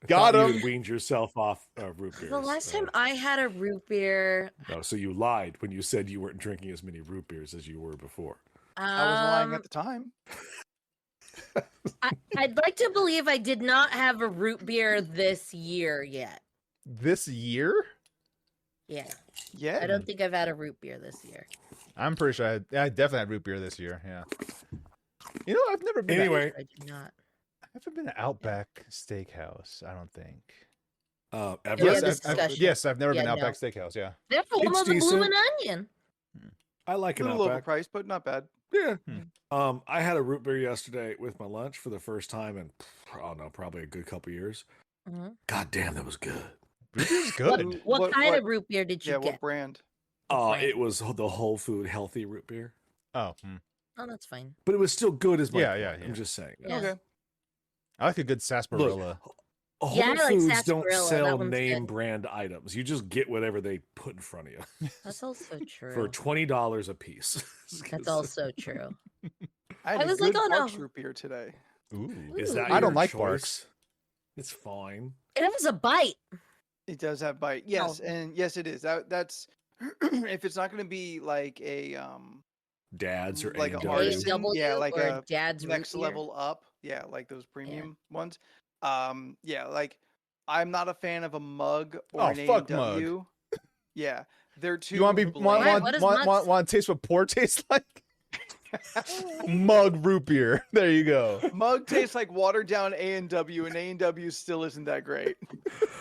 A: Got
D: You
A: him.
D: had weaned yourself off root beers.
B: The last time I had a root beer,
D: No, so you lied when you said you weren't drinking as many root beers as you were before.
C: I was lying at the time.
B: I'd like to believe I did not have a root beer this year yet.
A: This year?
B: Yeah.
C: Yeah.
B: I don't think I've had a root beer this year.
A: I'm pretty sure I definitely had root beer this year. Yeah. You know, I've never been.
D: Anyway,
B: I did not.
A: I haven't been to Outback Steakhouse. I don't think.
D: Ever?
A: Yes, I've never been to
B: Yeah,
A: Outback Steakhouse. Yeah.
B: They're the one
D: It's
B: with the blooming
D: decent.
B: onion.
D: I like
C: A
D: an
C: little
D: Outback.
C: overpriced, but not bad.
D: Yeah. I had a root beer yesterday with my lunch for the first time in, I don't know, probably a good couple years.
B: Mhm.
D: God damn, that was good.
A: Root beer's good.
B: What kind of root beer did you
C: Yeah,
B: get?
C: what brand?
D: It was the Whole Food healthy root beer,
A: Oh.
B: Oh, that's fine.
D: but it was still good as my
A: Yeah.
D: I'm just saying.
B: Yeah.
C: Okay.
A: I like a good sarsaparilla.
D: Whole
B: Yeah, I like
D: Foods don't
B: sarsaparilla. That
D: sell
B: one's
D: name
B: good.
D: brand items. You just get whatever they put in front of you
B: That's also true.
D: for $20 a piece.
B: That's also true.
C: I had
B: I
C: a
B: was
C: good
B: like, oh, no.
C: Barks root beer today.
A: Ooh.
D: Is that
A: I don't
D: your
A: like
D: choice?
A: Barks.
D: It's fine.
B: It has a bite.
C: It does have bite. Yes, and yes, it is. That's if it's not going to be like a
D: Dads or
C: like
D: A&W.
C: a artisan,
B: A&W
C: yeah, like
B: or
C: a
B: Dad's root
C: next
B: beer.
C: level up, yeah, like those premium ones. Yeah, like I'm not a fan of a mug or
A: Oh,
C: an
A: fuck
C: A&W. Yeah, they're too.
A: You want to be
B: Why? What does mugs-
A: want to taste what poor tastes like? Mug root beer. There you go.
C: Mug tastes like watered down A&W, and A&W still isn't that great.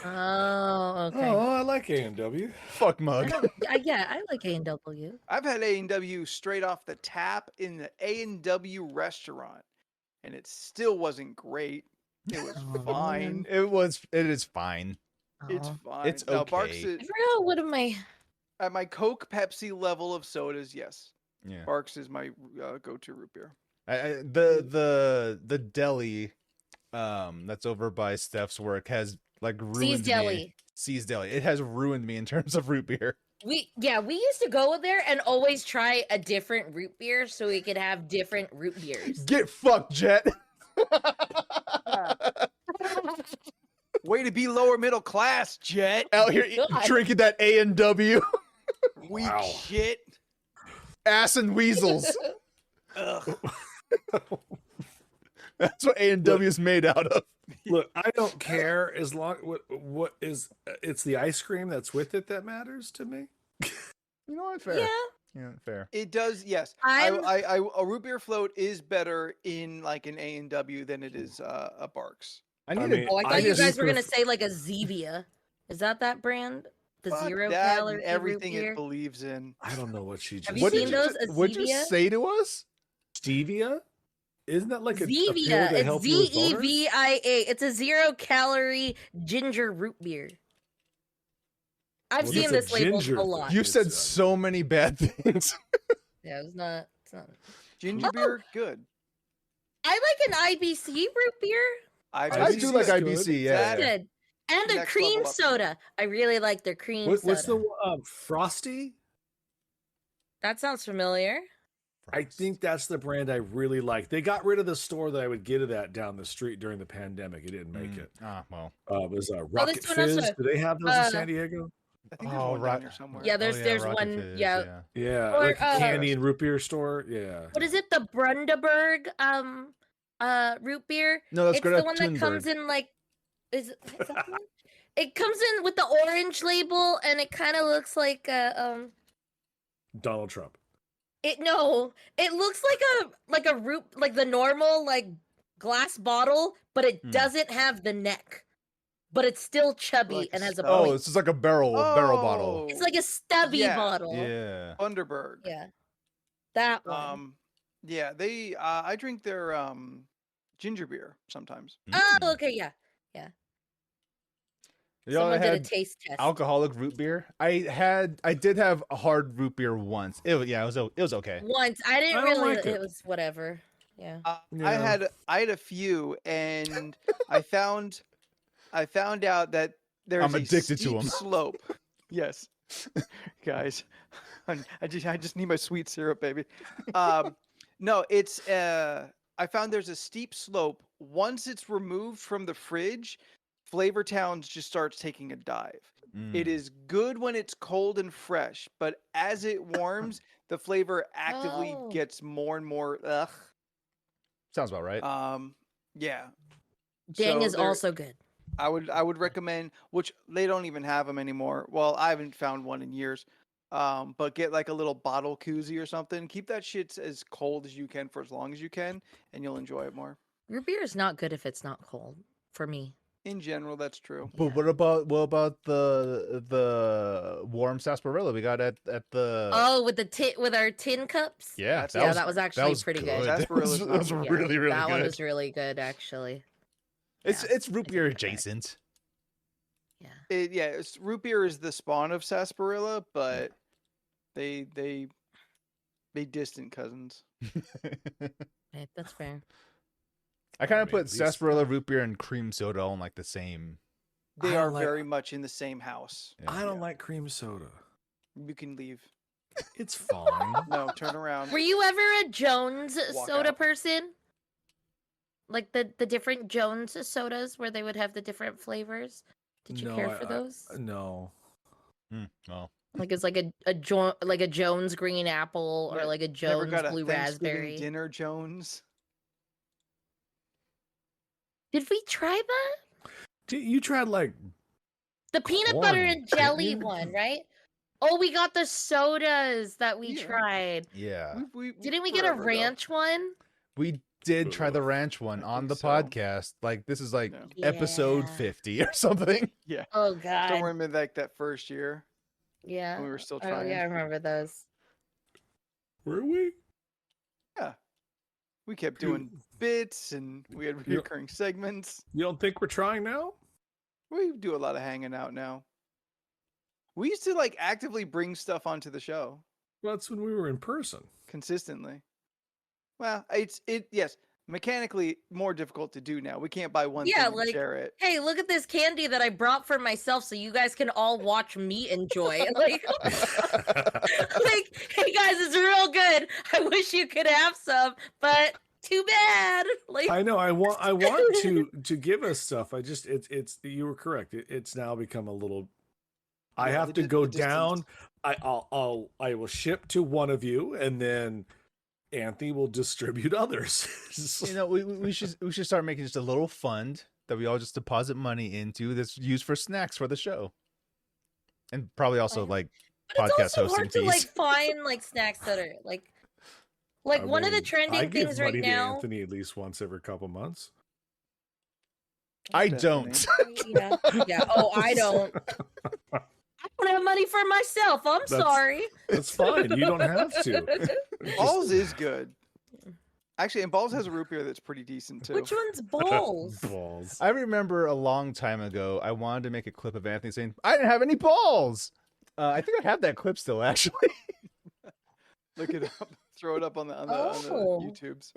B: Oh, okay.
D: Oh, I like A&W.
A: Fuck mug.
B: I like A&W.
C: I've had A&W straight off the tap in the A&W restaurant, and it still wasn't great. It was
B: Oh,
C: fine.
A: It is fine.
C: It's
B: Oh.
C: fine.
A: It's
C: No, Barks
A: okay.
C: is,
B: I forgot what am I?
C: at my Coke Pepsi level of sodas, yes.
A: Yeah.
C: Barks is my go-to root beer.
A: The deli that's over by Steph's work has like ruined
B: C's
A: me.
B: Deli.
A: C's Deli. It has ruined me in terms of root beer.
B: We used to go there and always try a different root beer so we could have different root beers.
A: Get fucked, Jet.
C: Way to be lower middle class, Jet.
A: Out here
B: God.
A: drinking that A&W.
C: Weak
D: Wow.
C: shit.
A: Ass and weasels.
C: Ugh.
A: That's what A&W is made out of.
D: Look, I don't care as long what is it's the ice cream that's with it that matters to me.
A: You know what? Fair.
B: Yeah.
A: Yeah, fair.
C: It does, yes.
B: I'm-
C: A root beer float is better in like an A&W than it is a Barks.
A: I need
D: mean,
B: Oh, I
D: I
B: thought you
D: just
B: guys were gonna
D: pref-
B: say like a Zevia. Is that brand? The
C: Fuck
B: zero
C: that
B: calorie
C: and everything
B: root beer?
C: it believes in.
D: I don't know what she just
B: Have you
A: What
B: seen
A: did
B: those? A
A: What'd you
B: Zevia?
A: say to us?
D: Stevia? Isn't that like a pill
B: Zevia.
D: to help
B: It's
D: you with boners?
B: Zevia. It's a 0-calorie ginger root beer. I've
D: Well,
B: seen
D: it's a
B: this labeled
D: ginger
B: a lot.
A: You've
D: It's,
A: said so many bad things.
B: Yeah, it's not.
C: Ginger
B: Oh.
C: beer, good.
B: I like an IBC root beer.
A: I
D: IBC
A: do like
D: is good.
A: IBC. Yeah.
B: Good. And their
C: Next
B: cream
C: level up.
B: soda. I really like their cream
D: What's
B: soda.
D: the Frosty?
B: That sounds familiar.
D: I think that's the brand I really like. They got rid of the store that I would get it at down the street during the pandemic. It didn't make it.
A: Ah, well.
D: It was Rocket
B: this one
D: Fizz.
B: also-
D: Do they have those in San Diego?
C: I think there's
A: Oh,
C: one
A: right.
C: down here somewhere.
B: Yeah, there's
A: Rocket
B: one.
A: Fizz,
B: Yeah.
D: Yeah,
B: Or,
D: like a candy and root beer store. Yeah.
B: What is it? The Brundaberg root beer.
A: No, that's
B: It's
A: Greta
B: the one that
A: Thunberg.
B: comes in like. Is that the one? It comes in with the orange label, and it kind of looks like
D: Donald Trump.
B: It looks like a root, like the normal like glass bottle, but it doesn't have the neck. But it's still chubby
C: Like
B: and has a
C: stub.
B: point.
A: it's just like a barrel bottle.
B: It's like a stubby
C: Yeah.
B: bottle.
A: Yeah.
C: Thunderbird.
B: Yeah. That one.
C: Yeah, they I drink their ginger beer sometimes.
B: Oh, okay, yeah. Someone did a taste test.
A: Alcoholic root beer. I did have a hard root beer once. It was okay.
B: Once. I didn't
D: I don't
B: really
D: like
B: it
D: it.
B: was whatever. Yeah.
C: I had a few, and I found out that there's
A: I'm
C: a
A: addicted to
C: steep
A: 'em.
C: slope. Yes, guys, I just need my sweet syrup, baby. No, it's I found there's a steep slope. Once it's removed from the fridge, Flavor Towns just starts taking a dive. It is good when it's cold and fresh, but as it warms, the flavor actively
B: Oh.
C: gets more and more ugh.
A: Sounds about right.
C: Yeah.
B: Dang
C: So
B: is
C: there-
B: also good.
C: I would recommend, which they don't even have them anymore. Well, I haven't found one in years. But get like a little bottle koozie or something. Keep that shit as cold as you can for as long as you can, and you'll enjoy it more.
B: Your beer is not good if it's not cold for me.
C: In general, that's true.
A: But what about the warm sarsaparilla we got at the?
B: Oh, with our tin cups?
A: Yeah,
B: That was actually pretty good.
C: Sarsaparilla's
A: That
C: not
A: was
C: bad.
B: Yeah,
A: really really
B: that
A: good.
B: one was really good actually.
A: It's root
B: I
A: beer
B: take that back.
A: adjacent.
B: Yeah.
C: Root beer is the spawn of sarsaparilla, but they distant cousins.
B: Okay, that's fair.
A: I kind
D: I
A: of
D: mean,
A: put
D: at least-
A: sarsaparilla, root beer, and cream soda all in like the same.
C: They
D: I
C: are
D: don't like-
C: very much in the same house.
A: Yeah.
D: I don't like cream soda.
C: You can leave.
D: It's fine.
C: No, turn around.
B: Were you ever a Jones
C: Walk
B: soda
C: out.
B: person? Like the different Jones sodas where they would have the different flavors? Did you
D: No,
B: care for those?
D: No.
A: Oh,
B: Like it's like a Jones green apple or
C: Ne-
B: like a
C: Never
B: Jones
C: got a
B: blue
C: Thanksgiving
B: raspberry.
C: dinner, Jones.
B: Did we try that?
D: You tried like
B: The peanut butter
D: Corn,
B: and jelly
D: didn't you?
B: one, right? Oh, we got the sodas that we
C: Yeah.
B: tried.
A: yeah.
B: Didn't we get a
C: forever ago.
B: ranch one?
A: We did try the
D: Ugh,
A: ranch one
C: I
A: on the
C: think so.
A: podcast. Like this is like
C: Yeah.
A: episode
B: Yeah.
A: 50 or something.
C: Yeah.
B: Oh
C: Don't
B: god.
C: remember like that first year
B: Yeah.
C: when we were still
B: Oh
C: trying.
B: yeah, I remember those.
D: were we?
C: We kept
D: You-
C: doing bits and we had
D: You-
C: recurring segments.
D: You don't think we're trying now?
C: We do a lot of hanging out now. We used to like actively bring stuff onto the show
D: Well, that's when we were in person.
C: consistently. Well, yes, mechanically more difficult to do now. We can't buy one
B: Yeah,
C: thing and
B: like-
C: share it.
B: Hey, look at this candy that I brought for myself so you guys can all watch me enjoy. Like, like, hey guys, it's real good. I wish you could have some, but too bad. Like,
D: I know. I want to give us stuff. I just it's you were correct. It's now become a little. I
C: Yeah,
D: have
C: the
D: to
C: di-
D: go
C: the distance.
D: down. I will ship to one of you, and then Anthony will distribute others.
A: You know, we should start making just a little fund that we all just deposit money into that's used for snacks for the show, and probably also
B: Fine.
A: like
B: but
A: podcast
B: it's also
A: hosting
B: hard to like
A: fees.
B: find like snacks that are like
D: I
B: one of the
D: mean,
B: trending
D: I give
B: things
D: money
B: right
D: to
B: now.
D: Anthony at least once every couple months.
A: I
C: Definitely.
A: don't.
B: Yeah, yeah. Oh, I don't. I don't have money for myself. I'm
D: That's-
B: sorry.
D: That's fine. You don't have to.
C: Balls is good. Actually, and Balls has a root beer that's pretty decent too.
B: Which one's balls?
D: Balls.
A: I remember a long time ago, I wanted to make a clip of Anthony saying, "I didn't have any balls." I think I have that clip still, actually.
C: Look it up. Throw it up on the
B: Oh.
C: YouTubes.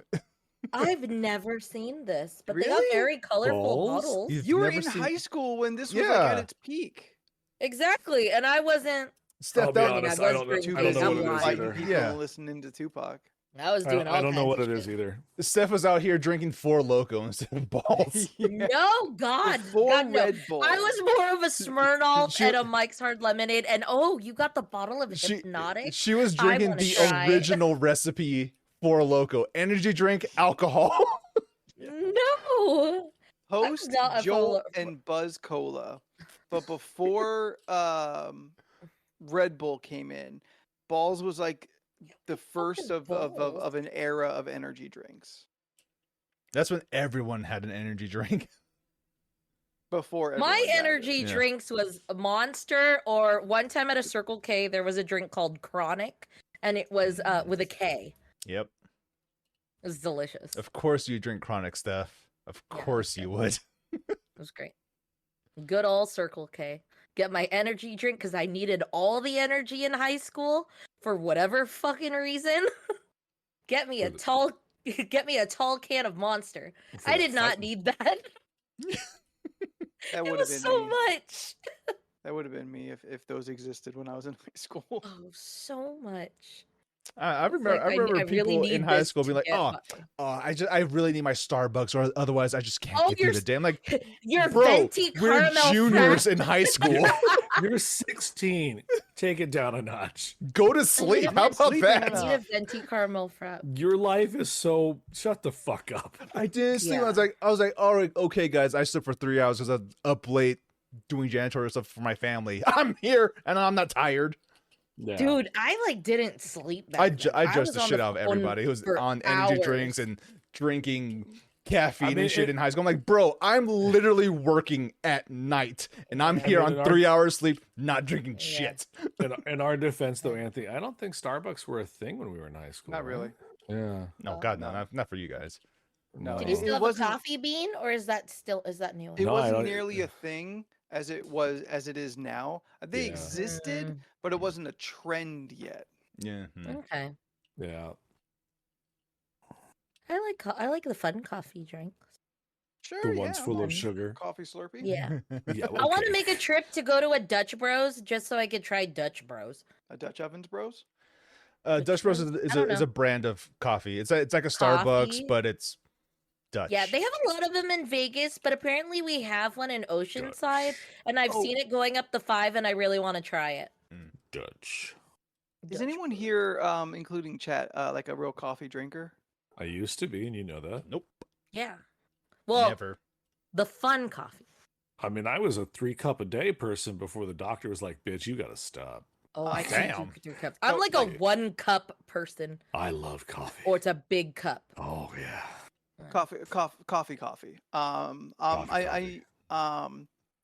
B: I've never seen this, but they got
C: Really?
B: very colorful
D: Balls?
B: bottles.
A: You've
C: You were
A: never
C: in
A: seen-
C: high school when this was like
A: Yeah.
C: at its peak.
B: Exactly, and I wasn't.
A: Steph,
D: I'll be
A: that-
D: honest.
B: I
D: I
B: was
D: don't know.
B: drinking
D: I don't know
B: I'm
D: what it is
B: lying.
C: Fighting
D: either.
C: people
A: Yeah.
C: and listening to Tupac.
B: I was doing all
D: I don't know what
B: kinds
D: it
B: of
D: is
B: shit.
D: either.
A: Steph was out here drinking Four Loko instead of balls.
B: No, God,
C: Four
B: God, no.
C: Red Bull.
B: I was more of a Smirnoff
A: She-
B: and a Mike's Hard Lemonade, and oh, you got the bottle of
A: She
B: Hypnotic.
A: she was
B: I
A: drinking
B: wanna
A: the
B: try.
A: original recipe Four Loko: energy drink, alcohol.
B: No,
C: Host
B: not a
C: Jolt
B: Four-
C: and Buzz Cola. but before Red Bull came in, Balls was like the first of an era of energy drinks.
A: That's when everyone had an energy drink.
C: Before
B: My
C: everyone got it.
B: energy drinks was a Monster, or one time at a Circle K, there was a drink called Chronic, and it was with a K.
A: Yep.
B: It was delicious.
A: Of course you drink Chronic, Steph. Of
B: Yeah,
A: course you would.
B: It was great. Good old Circle K. Get my energy drink because I needed all the energy in high school for whatever fucking reason. Get me a tall can of Monster. I did not need that.
C: That
B: It
C: would have
B: was
C: been
B: so
C: me.
B: much.
C: That would have been me if those existed when I was in high school.
B: Oh, so much.
A: I
B: It's
A: remember.
B: like,
A: I remember
B: I really
A: people in
B: need
A: high
B: this
A: school
B: to
A: being like,
B: get
A: "Oh, I really need my Starbucks, or otherwise I just can't
B: Oh,
A: get through the day." I'm like,
B: your
A: bro,
B: venti
A: we're
B: caramel
A: juniors
B: frap.
A: in high school.
D: You're 16. Take it down a notch.
A: Go to
B: I
A: sleep.
B: need
A: How
B: a
A: about
C: sleep
A: that?
C: in
B: I need a venti caramel frap.
D: Your life is so. Shut the fuck up.
A: I didn't sleep.
B: Yeah.
A: I was like, all right, okay, guys. I slept for 3 hours because I'm up late doing janitorial stuff for my family. I'm here and I'm not tired.
D: Yeah.
B: Dude, I like didn't sleep that
A: I
B: night.
A: judged
B: was
A: the
B: on
A: shit out of
B: phone
A: everybody who was
B: for
A: on energy
B: hours.
A: drinks and drinking caffeine
D: I mean,
A: and shit
D: it-
A: in high school. I'm like, bro, I'm literally working at night and I'm
D: I
A: here
D: mean,
A: on
D: in
A: 3 hours sleep, not drinking
B: Yeah.
A: shit.
D: In our defense, though, Anthony, I don't think Starbucks were a thing when we were in high school.
C: Not
D: right?
C: really.
D: Yeah.
A: No,
B: Oh,
A: God, no,
C: no.
A: not for you guys.
C: No,
B: Did you
C: it
B: still have
C: wasn't-
B: a coffee bean, or is that new?
C: It
D: No, I
C: wasn't
D: don't-
C: nearly a thing as it is now. They
D: Yeah.
C: existed, but it wasn't a trend yet.
A: Yeah.
B: Okay.
D: Yeah.
B: I like the fun coffee drinks.
C: Sure,
D: The ones
C: yeah,
D: full
C: I'm
D: of
C: on
D: sugar.
C: coffee Slurpee.
B: Yeah.
D: Yeah.
B: I want to
D: okay.
B: make a trip to go to a Dutch Bros just so I could try Dutch Bros.
C: A Dutch Ovens Bros.
A: Dutch Bros
B: Bros?
A: is
B: I don't
A: a
B: know.
A: brand of coffee. It's like a Starbucks,
B: Coffee?
A: but it's Dutch.
B: Yeah, they have a lot of them in Vegas, but apparently we have one in Oceanside, and I've
C: Oh.
B: seen it going up the 5, and I really want to try it.
D: Dutch.
C: Is
B: Dutch
C: anyone
B: Bros.
C: here, including chat, like a real coffee drinker?
D: I used to be, and you know that.
A: Nope.
B: Yeah. Well,
A: Never.
B: the fun coffee.
D: I mean, I was a 3-cup a day person before the doctor was like, "Bitch, you gotta stop."
B: Oh, I
A: damn.
B: can't do 3 cups. I'm
C: Oh,
B: like a
C: wait.
B: 1-cup person,
D: I love coffee.
B: or it's a big cup.
D: Oh yeah.
C: Coffee.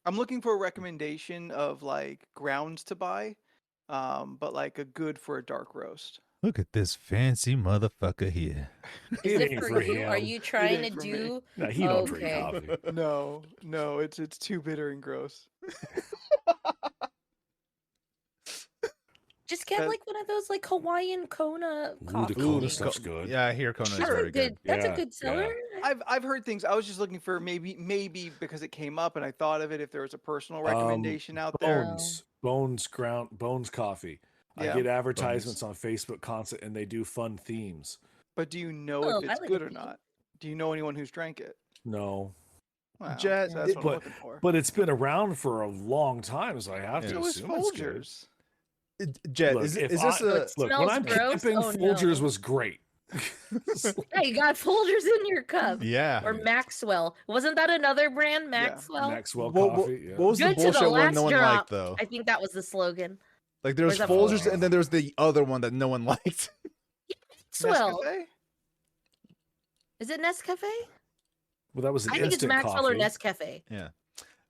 C: I'm looking for a recommendation of like grounds to buy, but like a good for a dark roast.
A: Look at this fancy motherfucker here.
B: Is it
D: ain't
B: for
D: for
B: you? Are
D: him.
B: you trying to
C: ain't for me.
B: do?
D: No, he don't drink
B: Okay.
D: coffee.
C: No, it's too bitter and gross.
B: Just get
C: That-
B: like one of those like Hawaiian Kona
D: Ooh, the
B: coffee.
D: Kona
B: things.
D: stuff's good.
A: Yeah, I hear Kona is
B: That's
A: very
B: a good.
A: good.
B: That's
D: Yeah,
B: a good seller.
C: I've heard things. I was just looking for maybe because it came up and I thought of it. If there was a personal recommendation out there,
D: Bones coffee.
C: Yeah.
D: I get advertisements on Facebook constant, and they do fun themes.
C: but do you know
B: Oh,
C: if
B: I
C: it's
B: like
C: good
B: a
C: or
B: theme.
C: not? Do you know anyone who's drank it?
D: No,
C: Wow,
A: Jet,
C: so that's what I'm
D: but-
C: looking for.
D: but it's been around for a long time, so I have
A: Yeah.
D: to
C: So is
D: assume it's good.
C: Folgers.
A: Jet,
D: Look,
A: is
D: if
A: this
D: I-
A: a
B: Look,
D: Look, when
B: Smells
D: I'm
B: gross?
D: camping,
B: Oh,
D: Folgers
B: no.
D: was great.
B: Hey, you got Folgers in your cup.
A: yeah?
B: Or Maxwell. Wasn't that another brand, Maxwell?
D: Maxwell
A: What,
D: coffee. Yeah.
A: what was the
B: Good to the
A: bullshit one
B: last
A: no one
B: drop.
A: liked though?
B: I think that was the slogan.
A: Like there was
B: Where's that
A: Folgers,
D: from?
A: and then there's the other one that no one liked.
B: Maxwell.
C: Nescafe?
B: Is it Nescafe?
D: Well, that was an
B: I think it's
D: instant
B: Maxwell or
D: coffee.
B: Nescafe.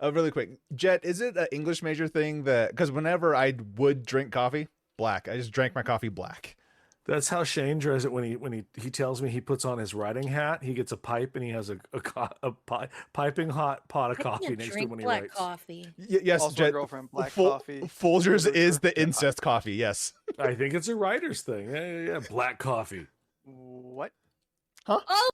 A: Really quick, Jet, is it an English major thing that because whenever I would drink coffee, black, I just drank my coffee black.
D: That's how Shane does it when he tells me he puts on his riding hat. He gets a pipe and he has a piping hot pot of
B: I
D: coffee
B: can't
D: next to
B: drink
D: him when he
B: black
D: writes.
B: coffee.
A: Yes,
C: Also, my
A: Jet.
C: girlfriend, black coffee.
A: Folgers is the
C: Yeah.
A: incest coffee. Yes.
D: I think it's a writer's thing. Yeah, black coffee.
C: What?
B: Oh,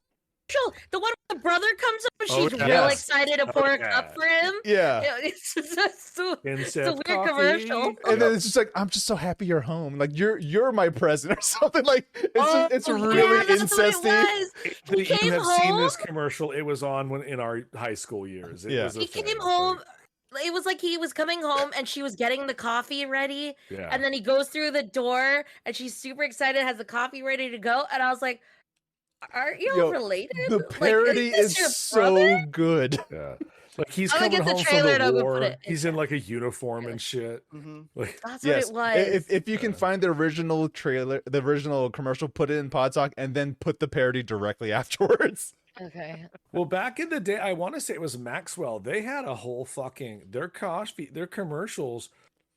B: sure. The one where the brother comes up and
D: Oh,
B: she's
A: yes.
B: real excited to pour
D: yeah.
B: a cup for him.
A: Yeah.
B: Yeah, it's just so,
D: Incest
B: it's a weird
D: coffee.
B: commercial.
A: And then it's just like, I'm just so happy you're home. Like you're my present or something. Like it's
B: Oh,
A: really
B: yeah, that's what it
A: incesty.
B: was.
D: You
B: came
D: have seen this
B: home-
D: commercial. It was on in our high school years. It
A: Yeah.
D: was a
B: He
D: thing,
B: came
D: I
B: home.
D: think.
B: It was like he was coming home and she was getting the coffee ready.
D: Yeah.
B: And then he goes through the door and she's super excited, has the coffee ready to go. And I was like, aren't you
A: Yo,
B: related?
A: The
B: Like,
A: parody
B: this
A: is
B: your
A: so
B: brother?
A: good.
D: Yeah. Like he's
B: I'm gonna
D: coming
B: get the
D: home
B: trailer
D: from
B: and
D: the
B: I'll go put
D: war.
B: it in
D: He's in like a uniform
B: Really?
D: and shit.
C: Mhm.
D: Like
B: That's
A: Yes.
B: what it was.
A: If you can find the original trailer, the original commercial, put it in Pod Talk, and then put the parody directly afterwards.
B: Okay.
D: well, back in the day, I want to say it was Maxwell. They had a whole fucking their commercials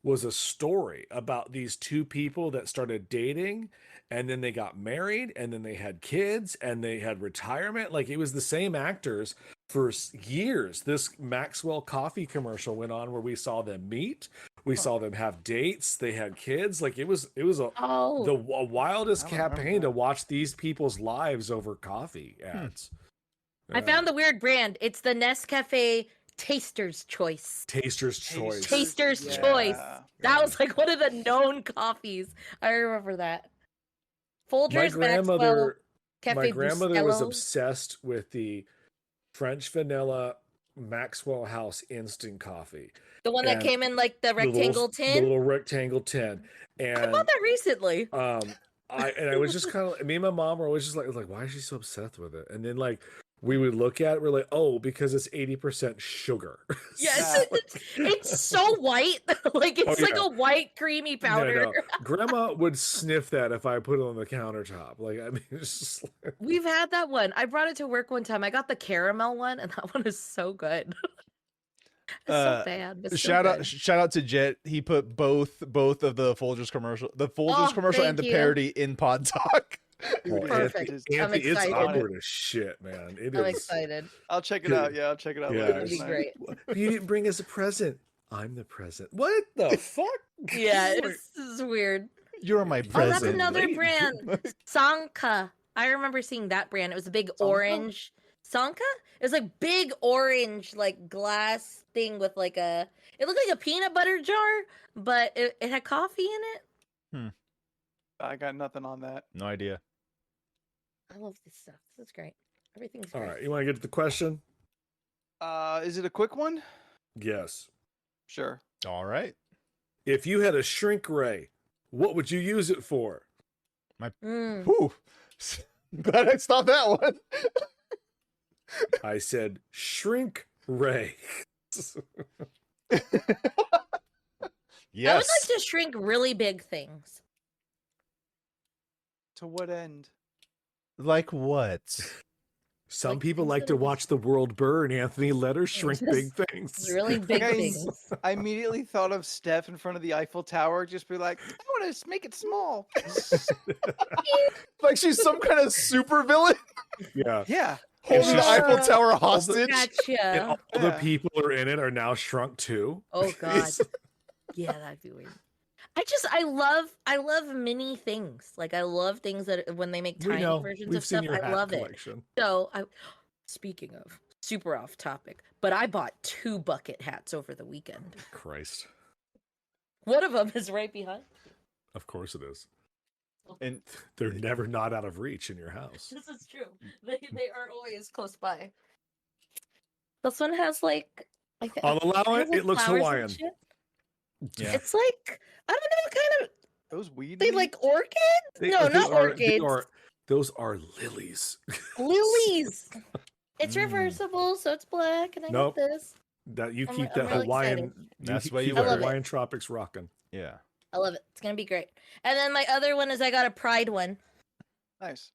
D: was a story about these two people that started dating and then they got married and then they had kids and they had retirement. Like it was the same actors for years. This Maxwell coffee commercial went on where we saw them meet, we saw them have dates, they had kids. Like it was a wildest
C: I don't remember
D: campaign to
C: that.
D: watch these people's lives over coffee ads.
B: I found the weird brand. It's the Nescafe Taster's Choice.
D: Taster's Choice.
B: Taster's
C: Yeah.
B: Choice. That
D: Yeah.
B: was like one of the known coffees. I remember that.
D: My
B: Folgers, Maxwell,
D: grandmother,
B: Cafe
D: my grandmother was
B: Bustelo.
D: obsessed with the French vanilla Maxwell House instant coffee.
B: The one that
D: and
B: came in like the rectangle
D: the
B: tin.
D: little rectangle tin.
B: I
D: And
B: bought that recently.
D: I was just kind of me and my mom were always just like, why is she so obsessed with it? And then like we would look at it, we're like, oh, because it's 80% sugar.
B: Yes, it's so white. Like it's like
D: yeah.
B: a white creamy powder.
D: No. Grandma would sniff that if I put it on the countertop. Like I mean, it's just like,
B: We've had that one. I brought it to work one time. I got the caramel one, and that one is so good. It's so bad. But so
A: Shout
B: good.
A: out shout out to Jet. He put both of the Folgers commercial, commercial and
B: thank
A: the
B: you.
A: parody in Pod Talk.
C: Dude,
B: Perfect.
C: Anthony,
B: I'm
D: Anthony, it's
B: excited.
D: awkward as shit, man. It
B: I'm
D: is.
B: excited.
C: I'll check it out. Yeah, I'll check it out
D: Yeah.
C: later.
B: It'd be
C: tonight.
B: great.
D: You didn't bring us a present. I'm the present. What the fuck?
B: Yeah, it's weird.
A: You're my
B: Oh, that's
A: present.
B: another
D: lady.
B: brand. Sanka. I remember seeing that brand. It was a big orange. Sanka? It was like big orange, like glass thing with like a. It looked like a peanut butter jar, but it had coffee in it.
C: I got nothing on that.
A: No idea.
B: I love this stuff. This is great. Everything's
D: All
B: great.
D: right, you want to get to the question?
C: Is it a quick one?
D: Yes.
C: Sure.
A: All right.
D: If you had a shrink ray, what would you use it for?
B: Mm.
A: Whew. Glad I stopped that one.
D: I said shrink ray.
A: Yes.
B: I would like to shrink really big things.
C: To what end?
A: Like what?
D: Some
B: Like
D: people
B: things
D: like
B: that
D: to
B: are
D: watch the world burn. Anthony, let her shrink
B: just
D: big things.
B: Really big
C: Guys,
B: things.
C: I immediately thought of Steph in front of the Eiffel Tower, just be like, I want to make it small.
A: Like she's some kind of super villain
D: Yeah.
C: Yeah.
A: holding the
D: she's-
A: Eiffel Tower hostage.
D: And
B: Gotcha.
D: all the
C: Yeah.
D: people who are in it are now shrunk too.
B: Oh god. Yeah, that'd be weird. I love mini things. Like I love things that when they make
D: We
B: tiny
D: know.
B: versions
D: We've
B: of
D: seen
B: stuff,
D: your
B: I
D: hat
B: love it.
D: collection.
B: So speaking of super off topic, but I bought 2 bucket hats over the weekend.
D: Christ.
B: One of them is right behind.
D: Of course it is.
A: And
D: They're never not out of reach in your house.
B: This is true. They are always close by. This one has like
D: I'll allow it.
B: has, like,
D: It looks
B: flowers and
D: Hawaiian.
B: shit.
A: yeah.
B: It's like I don't know, kind of
C: Those weed.
B: they
C: leaves?
B: like orchids? No,
D: those
B: not orchids.
D: Those are lilies.
B: Lilies. It's
A: Mm.
B: reversible, so it's black, and I
D: Nope.
B: got this.
D: That you
B: I'm
D: keep
B: re-
D: that
B: I'm really
D: Hawaiian.
B: excited.
A: That's
D: keep
A: what you
D: the
B: wear. I love it.
D: Hawaiian tropics rocking.
A: Yeah.
B: I love it. It's gonna be great. And then my other one is I got a pride one.
C: Nice.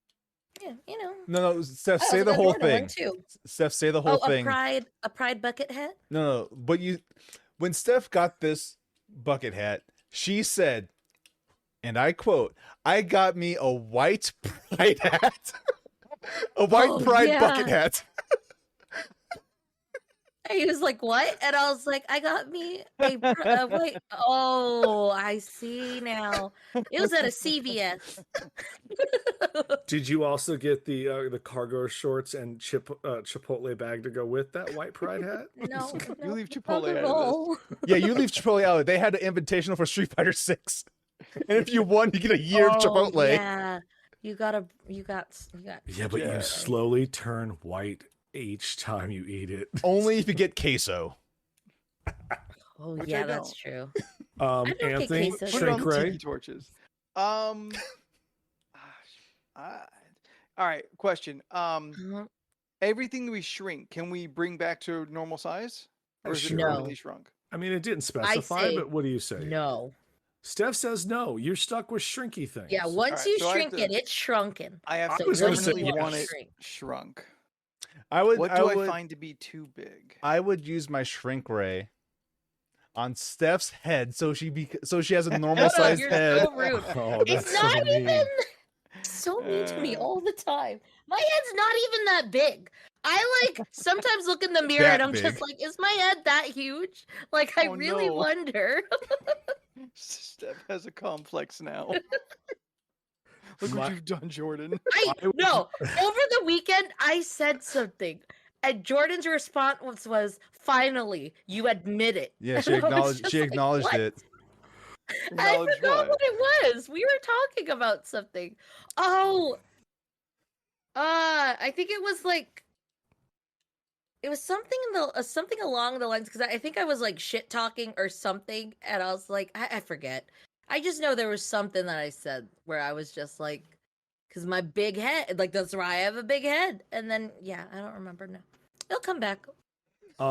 B: Yeah, you know.
A: No, Steph,
B: Oh,
A: say
B: it's
A: the
B: an
A: whole
B: Adorno one,
A: thing.
B: too.
A: Steph, say the whole
B: Oh,
A: thing.
B: a pride bucket hat.
A: No, but when Steph got this bucket hat, she said, and I quote, "I got me a white pride hat, a white
B: Oh,
A: pride
B: yeah.
A: bucket hat."
B: He was like, "What?" And I was like, "I got me a white." Oh, I see now. It was at a CVS.
D: Did you also get the cargo shorts and Chipotle bag to go with that white pride hat?
B: No,
C: You leave
B: not
C: Chipotle
B: at
C: out of
B: all.
A: Yeah, you leave Chipotle out. They had an invitational for Street Fighter 6. And if you won, you get a year of Chipotle.
B: Yeah, you got.
D: Yeah, but
C: Yeah.
D: you slowly turn white each time you eat it.
A: Only if you get queso.
B: Oh
C: Which
B: yeah,
C: I
B: that's
C: don't.
B: true.
D: Um,
B: I don't get
D: Anthony,
B: queso.
C: Put it on
D: shrink
C: the
D: ray.
C: tiki torches. All right. Question.
B: Mhm.
C: everything we shrink, can we bring back to normal size? Or is it
D: Sure.
C: permanently shrunk?
D: I mean, it didn't specify,
B: say
D: but what do you say?
B: No.
D: Steph says no. You're stuck with shrinky things.
B: Yeah, once
C: Alright,
B: you
C: so I have
B: shrink
C: to-
B: it, it's shrunken.
C: I have
D: I
C: to
D: was gonna
B: what do
D: say
B: you
C: permanently
B: want
C: want
B: to
C: it
B: shrink?
C: shrunk.
A: I would.
C: What do I find to be too big?
A: I would use my shrink ray on Steph's head, so she has a normal
B: Shut up,
A: sized
B: you're
A: head.
B: so rude.
D: Oh,
B: It's
D: that's
B: not
D: so mean.
B: even so mean to me
C: Uh.
B: all the time. My head's not even that big. I like sometimes look in the mirror
A: That
B: and I'm
A: big.
B: just like, is my head that huge? Like I
C: Oh,
B: really
C: no.
B: wonder.
C: Steph has a complex now. Look
D: My-
C: what you've done, Jordan.
B: No, over the weekend I said something. And Jordan's response was finally, you admit it.
A: Yeah, she
B: And I was
A: acknowledged.
B: just
A: She
B: like,
A: acknowledged
B: "What?"
A: it.
B: I
C: Acknowledge
B: forgot
C: what?
B: what it was. We were talking about something. Oh, I think it was like it was something in the something along the lines because I think I was like shit talking or something, and I was like, I forget. I just know there was something that I said where I was just like, because my big head, like that's why I have a big head, and then yeah, I don't remember now. It'll come back.
D: I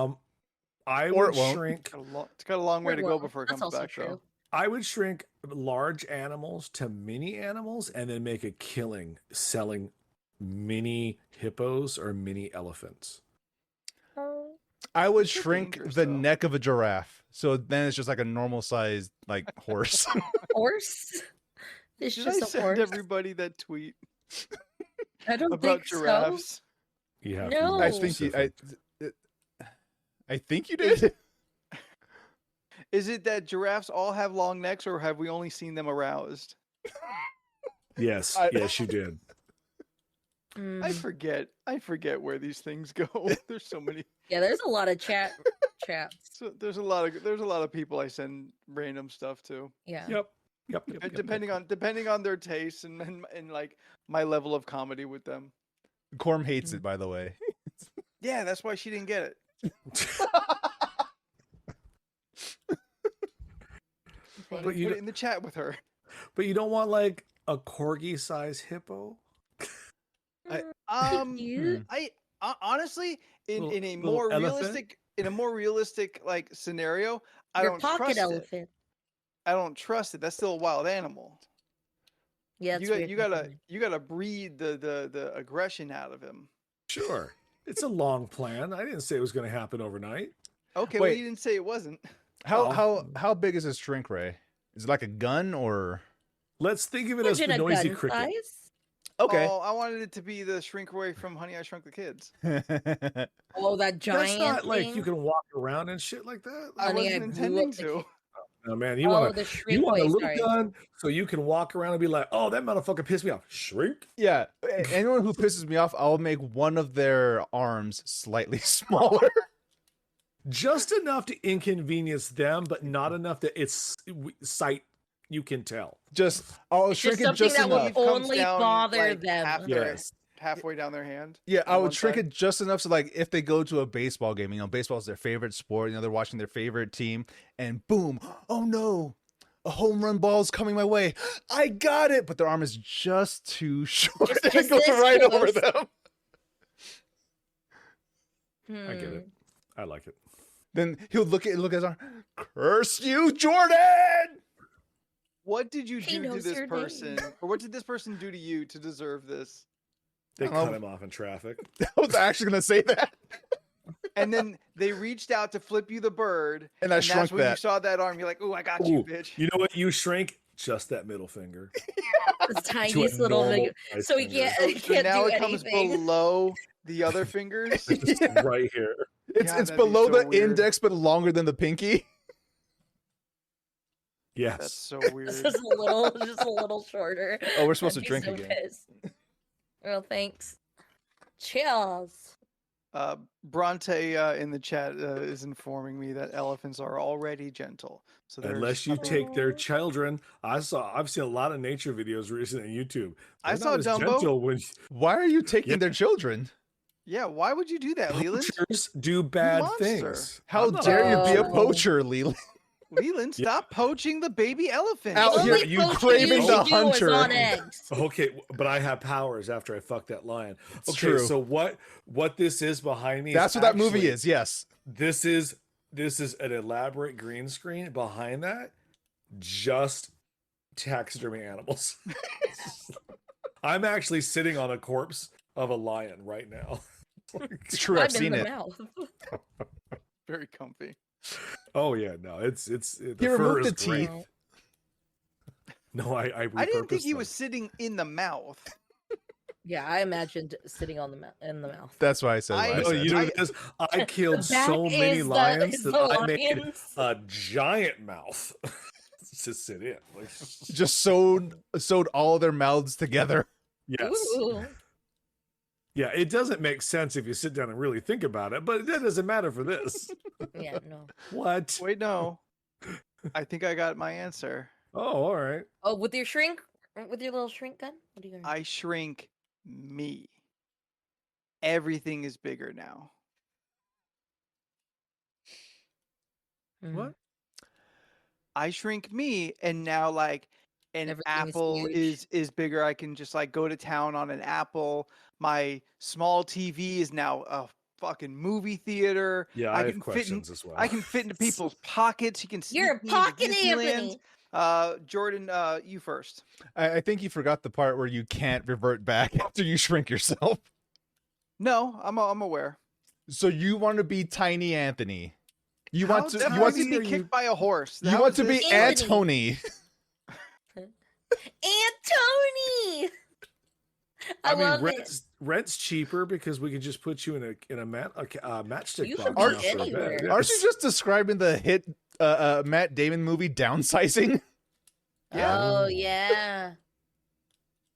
A: Or
D: would
A: it won't.
D: shrink.
C: It's got a long way
B: It
C: to go
B: will.
C: before it
B: That's
C: comes
B: also
C: back,
B: true.
C: though.
D: I would shrink large animals to mini animals and then make a killing selling mini hippos or mini elephants.
B: Oh.
A: I would
C: It's so
A: shrink
C: dangerous,
A: the
C: though.
A: neck of a giraffe, so then it's just like a normal sized like horse.
B: Horse? It's
C: Should
B: just
C: I
B: a
C: send
B: horse.
C: everybody that tweet
B: I don't
C: about
B: think
C: giraffes?
D: You have
B: No.
D: to
A: I
D: be
A: think you.
D: specific.
A: I think you did.
C: Is it that giraffes all have long necks, or have we only seen them aroused?
D: Yes, yes, you did.
B: so.
C: I forget where these things go. There's so many.
B: Yeah, there's a lot of chats.
C: So there's a lot of people I send random stuff to.
B: Yeah.
D: Yep.
C: Depending on their tastes and like my level of comedy with them.
A: Corm hates it, by the way.
C: Yeah, that's why she didn't get it.
D: But you
C: Put it in the chat with her.
D: But you don't want like a corgi size hippo?
B: Cute.
C: Honestly, in a
D: Little
C: more
D: elephant?
C: realistic like scenario, I
B: Your
C: don't
B: pocket
C: trust it.
B: elephant.
C: I don't trust it. That's still a wild animal.
B: Yeah,
C: You gotta breed the aggression out of him.
D: Sure. It's a long plan. I didn't say it was going to happen overnight.
C: Okay, well
A: Wait.
C: you didn't say it wasn't.
A: How big is his shrink ray? Is it like a gun or?
D: Let's think of it as
B: Imagine
D: the
B: a
D: noisy
B: gun
D: cricket.
B: size.
A: Okay.
C: Oh, I wanted it to be the shrink ray from Honey I Shrunk the Kids.
B: Oh, that giant
D: That's not like
B: thing.
D: you can walk around and shit like that.
C: I
B: Honey,
C: wasn't
B: I blew
C: intending
B: up the
C: to.
B: kid.
D: No, man, you
B: Oh,
D: want
B: the
D: a
B: shrink way,
D: little
B: sorry.
D: gun so you can walk around and be like, oh, that motherfucker pissed me off. Shrink?
A: Yeah. Anyone who pisses me off, I'll make one of their arms slightly smaller.
D: Just enough to inconvenience them, but not enough that it's sight you can tell.
A: I'll
B: It's
A: shrink
B: just
A: it just
B: something that will
A: enough.
C: Comes
B: only
C: down,
B: bother
C: like,
B: them.
D: Yes.
C: halfway down their hand.
A: Yeah, I
C: on
A: would
C: one
A: shrink
C: side.
A: it just enough so like if they go to a baseball game, baseball is their favorite sport, they're watching their favorite team, and boom, oh no, a home run ball's coming my way. I got it, but their arm is just too short.
B: Just-
A: and
B: just
A: it goes
B: this
A: right over
B: close.
A: them.
D: I get
B: Hmm.
D: it. I like it.
A: Then he'll look at his arm. Curse you, Jordan!
C: What did you
B: He
C: do to
B: knows
C: this
B: your
C: person,
B: name.
C: or what did this person do to you to deserve this?
D: They
A: Oh.
D: cut him off in traffic.
A: I was actually gonna say that,
C: And then they reached out to flip you the bird,
A: and I
C: and
A: shrunk
C: that's when you
A: that.
C: saw that arm. You're like, "Oh, I got you,
D: Ooh,
C: bitch."
D: you know what? You shrink just that middle finger.
B: The
D: to a
B: tiniest little
D: normal
B: finger.
D: size
B: So he
D: finger.
B: can't, he
C: So
B: can't
C: now
B: do
C: it comes
B: anything.
C: below the other fingers.
D: Just
A: Yeah.
D: right here.
A: It's
C: God,
A: it's
C: that'd be
A: below
C: so
A: the
C: weird.
A: index, but longer than the pinky.
D: Yes.
C: That's so
B: It's
C: weird.
B: just a little shorter.
A: Oh, we're supposed
B: I'd
A: to
B: be
A: drink
B: so
A: again.
B: pissed. Well, thanks. Cheers.
C: Bronte in the chat is informing me that elephants are already gentle. So there's
D: Unless you
C: nothing-
D: take their children. I've seen a lot of nature videos recently on YouTube.
C: I
D: They're
C: saw
D: not as
C: Dumbo.
D: gentle when
A: Why are you taking
D: Yeah.
A: their children?
C: Yeah, why would you do that, Leland?
D: poachers do bad
C: monster.
D: things.
A: How
D: I'm not
A: dare you be a
B: Oh.
A: poacher, Leland?
C: Leland, stop poaching the baby elephant.
A: Out here,
B: Only
A: you
B: poaching
A: craving
B: you
A: the
B: should do is
A: hunter.
B: on eggs.
D: Okay, but I have powers after I fuck that lion.
A: It's
D: Okay,
A: true.
D: so what this is behind me?
A: That's
D: is
A: what that movie
D: actually-
A: is. Yes.
D: This is an elaborate green screen behind that. Just taxidermy animals. I'm actually sitting on a corpse of a lion right now.
A: It's true. I've
B: I'm
A: seen
B: in the
A: it.
B: mouth.
C: Very comfy.
D: Oh yeah, no, the
A: He
D: fur
A: removed
D: is
A: the
D: great.
A: teeth.
D: No, I
C: I didn't think
D: repurposed
C: he
D: them.
C: was sitting in the mouth.
B: Yeah, I imagined sitting on in the mouth.
A: That's why I said. What I
C: I-
D: Oh,
A: said.
D: you know what it is? I killed
B: The back
D: so many
B: is
D: lions
B: is
D: that
B: the
D: I made
B: lions.
D: a giant mouth to sit in. Like,
A: Just sewed all their mouths together.
D: yes.
B: Ooh.
D: Yeah, it doesn't make sense if you sit down and really think about it, but that doesn't matter for this.
B: Yeah, no.
D: What?
C: Wait, no. I think I got my answer.
D: Oh, all right.
B: Oh, with your little shrink gun? What are you gonna
C: I shrink me. Everything is bigger now.
B: do?
D: What?
C: I shrink me, and now like an
B: Everything is
C: apple
B: huge.
C: is bigger. I can just like go to town on an apple. My small TV is now a fucking movie theater.
D: Yeah,
C: I
D: I have
C: can fit in-
D: questions as well.
C: I can fit into people's pockets. You can
B: You're
C: sneak me into
B: pocket
C: Disneyland.
B: Anthony.
C: Jordan, you first.
A: I think you forgot the part where you can't revert back after you shrink yourself.
C: No, I'm aware.
A: So you want to be Tiny Anthony. You
C: How
A: want to.
C: the
A: You
C: hell
A: want
C: is
A: to
C: he
A: be.
C: be kicked by a horse.
A: You
C: How
A: want
C: is
A: to be
C: this-
B: Anthony.
A: Antony.
B: Antony. I
D: mean,
B: love it.
D: rent's cheaper because we can just put you in a matchstick
B: You
D: box.
B: can
A: be
D: now for a bed.
B: anywhere.
D: Yes.
A: Aren't you just describing the hit Matt Damon movie Downsizing?
C: Yeah.
B: Oh yeah.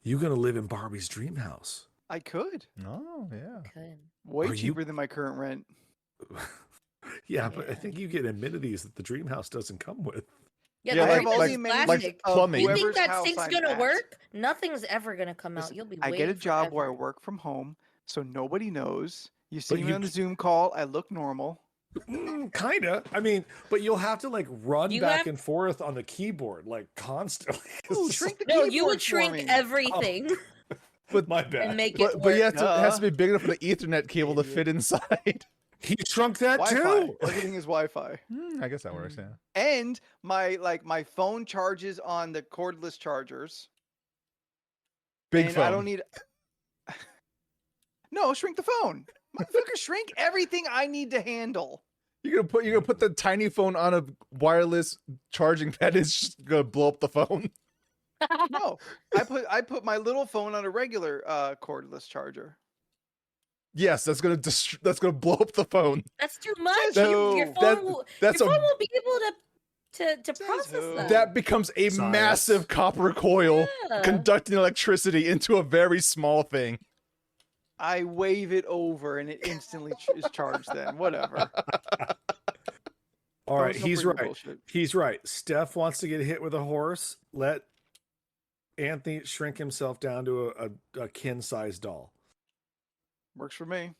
D: You gonna live in Barbie's dream house?
C: I could.
A: Oh yeah.
B: Good.
C: Way
D: Are you-
C: cheaper than my current rent.
D: Yeah, but I
B: Yeah.
D: think you get amenities that the dream house doesn't come with.
B: Yeah,
A: Yeah,
B: the
C: I
A: like-
C: have all
B: like,
C: the
B: is
C: amenities
B: plastic.
C: of
A: plumbing.
B: You think
C: whoever's
B: that
C: house
B: sink's
C: I'm
B: gonna
C: at.
B: work? Nothing's ever gonna come out.
C: Listen,
B: You'll be
C: I
B: waiting
C: get a job where I
B: forever.
C: work from home, so nobody knows. You see
D: But
C: me
D: you
C: on the
D: c-
C: Zoom call, I look normal.
D: Kinda. I mean, but you'll have to like run
B: You
D: back
B: have-
D: and forth on the keyboard like constantly.
C: Ooh, shrink the
B: No, you
C: keyboard
B: would
C: for
B: shrink
C: me.
B: everything
A: But
D: My bad.
B: and make it
A: but
B: work.
A: you have to. It has to
C: Duh.
A: be big enough for the Ethernet cable to fit inside.
D: He shrunk that
C: Wi-Fi.
D: too.
C: Everything is Wi-Fi.
A: I guess that works. Yeah.
C: And my phone charges on the cordless chargers.
A: Big
C: and
A: phone.
C: I don't need. No, shrink the phone. Motherfucker, shrink everything I need to handle.
A: You're gonna put the tiny phone on a wireless charging pad. It's just gonna blow up the phone.
C: No, I put my little phone on a regular cordless charger.
A: Yes, that's gonna that's gonna blow up the phone.
B: That's too much.
A: That-
B: your phone,
A: that's
B: your
A: a-
B: phone won't be able to
C: Says
B: process
C: who?
B: that.
A: That becomes a
D: Science.
A: massive copper coil
B: Yeah.
A: conducting electricity into a very small thing.
C: I wave it over and it instantly is charged. Then whatever.
D: All right,
C: Don't
D: he's
C: bring
D: right.
C: bullshit.
D: He's right. Steph wants to get hit with a horse. Let Anthony shrink himself down to a kin-sized doll.
C: Works for me.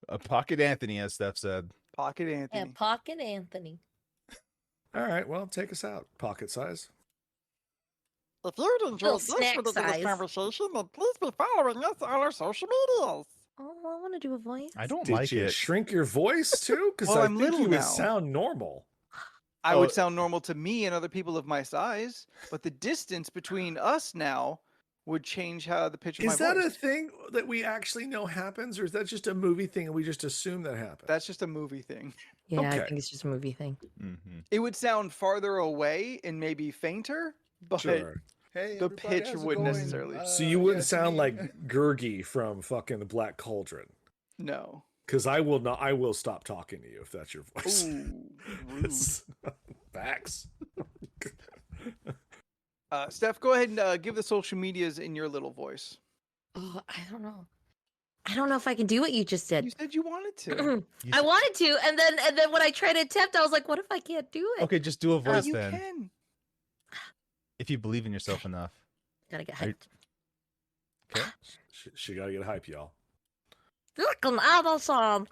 A: A pocket Anthony, as Steph said.
C: Pocket
B: Yeah,
C: Anthony.
B: Pocket Anthony.
D: All right, well, take us out. Pocket size.
E: If you would enjoy
B: Little
E: this
B: snack
E: ridiculous
B: size.
E: conversation, then please be following us on our social medias.
B: Oh, I want to do a voice.
A: I don't
D: Did
A: like
D: you
A: it.
D: shrink your voice too? Because
C: Well,
D: I
C: I'm
D: think
C: little
D: you would
C: now.
D: sound normal.
C: I
A: Oh.
C: would sound normal to me and other people of my size, but the distance between us now would change how the pitch of my
D: Is that a
C: voice.
D: thing that we actually know happens, or is that just a movie thing and we just assume that happens?
C: That's just a movie thing.
B: Yeah, I
D: Okay.
B: think it's just a movie thing.
A: Mm-hmm.
C: It would sound farther away and maybe fainter, but
D: Sure.
A: Hey,
C: The pitch wouldn't necessarily-
D: So you wouldn't sound like Gurgi from fucking the Black Cauldron.
C: no.
D: Because I will not. I will stop talking to you if that's your voice.
C: Ooh, rude.
D: Facts.
C: Steph, go ahead and give the social medias in your little voice.
B: Oh, I don't know. I don't know if I can do what you just
C: You
B: did.
C: said you wanted to.
B: I wanted to, and then when I tried to attempt, I was like, "What if I can't do it?"
A: Okay, just do a voice
C: you
A: then.
C: can.
A: If you believe in yourself enough.
B: Gotta get
A: Are you-
B: hyped.
A: Okay.
D: She got to get hype, y'all.
B: Look an other song.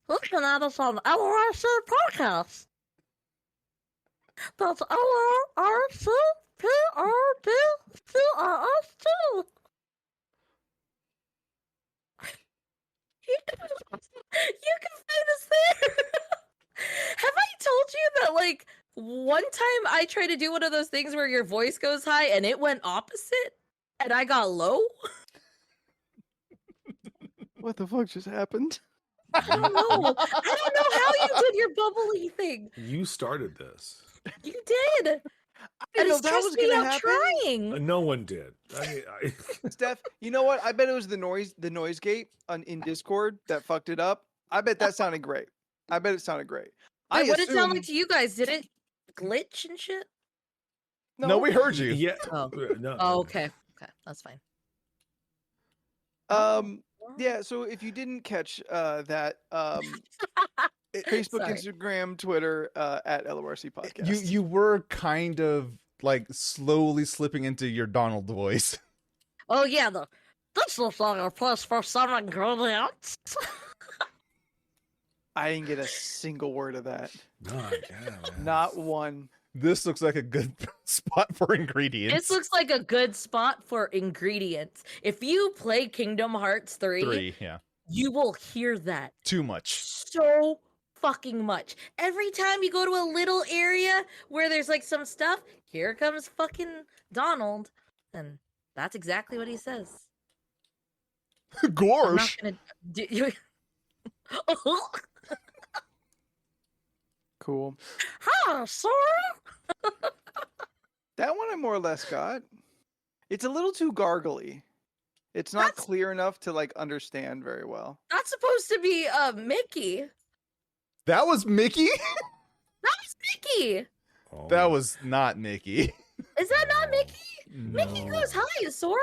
B: Listen at us on LRC podcast. That's LRC PRD. You can find us there. Have I told you that, like, one time I tried to do one of those things where your voice goes high and it went opposite and I got low?
C: What the fuck just happened?
B: I don't know. I don't know how you did your bubbly thing.
D: You started this.
B: You did.
C: I
B: And
C: didn't know
B: it
C: that was
B: stressed me
C: gonna
B: out
C: happen.
B: trying.
D: No one did. I mean,
C: Steph, you know what? I bet it was the noise gate in Discord that fucked it up. I bet that sounded great. I bet it sounded great.
B: Wait, what did it sound
C: assume-
B: like to you guys? Did it glitch and shit?
A: No, we heard you.
D: yeah.
B: Oh.
D: No.
B: Oh, okay. Okay, that's fine.
C: Yeah, so if you didn't catch that, Facebook,
B: Sorry.
C: Instagram, Twitter, at LORC Podcast.
A: You were kind of like slowly slipping into your Donald voice.
B: Oh, yeah, this looks like a place for some ingredients.
C: I didn't get a single word of that.
D: Oh, yeah, man.
C: Not one.
A: This looks like a good spot for ingredients.
B: This looks like a good spot for ingredients. If you play Kingdom Hearts 3,
A: yeah.
B: you will hear that
A: Too much.
B: so fucking much. Every time you go to a little area where there's like some stuff, here comes fucking Donald. And that's exactly what he says. I'm not
A: Gorsh.
B: gonna do you.
C: Cool.
B: Hi, Sora.
C: That one I more or less got. It's a little too gargly. It's not
B: That's-
C: clear enough to like understand very well.
B: That's supposed to be Mickey.
A: That was Mickey?
B: That was Mickey.
D: Oh,
A: That was not Mickey.
B: Is that not Mickey?
A: No.
B: Mickey goes, "Hi, Sora."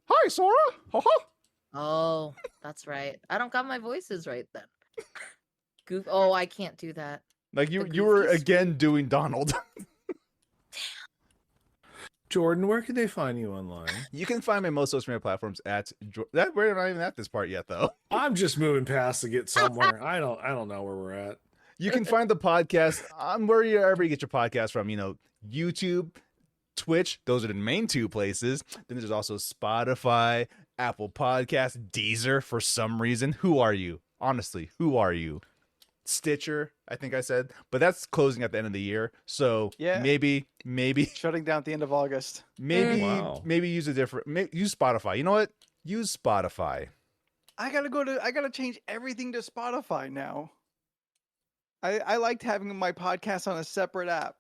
A: Hi, Sora. Ha-ha.
B: Oh, that's right. I don't got my voices right then. Oh, I can't do that.
A: Like
B: The
A: you were
B: goofy
A: again doing Donald.
D: Jordan, where can they find you online?
A: You can find me on most social media platforms at that. We're not even at this part yet, though.
D: I'm just moving past to get somewhere. I don't know where we're at.
A: You can find the podcast on wherever you get your podcast from. You know, YouTube, Twitch. Those are the main two places. Then there's also Spotify, Apple Podcasts, Deezer. For some reason, who are you? Honestly, who are you? Stitcher, I think I said, but that's closing at the end of the year. So
C: Yeah.
A: maybe,
C: Shutting down at the end of August.
D: Wow.
A: maybe use a different. Use Spotify. You know what? Use Spotify.
C: I gotta change everything to Spotify now. I liked having my podcast on a separate app.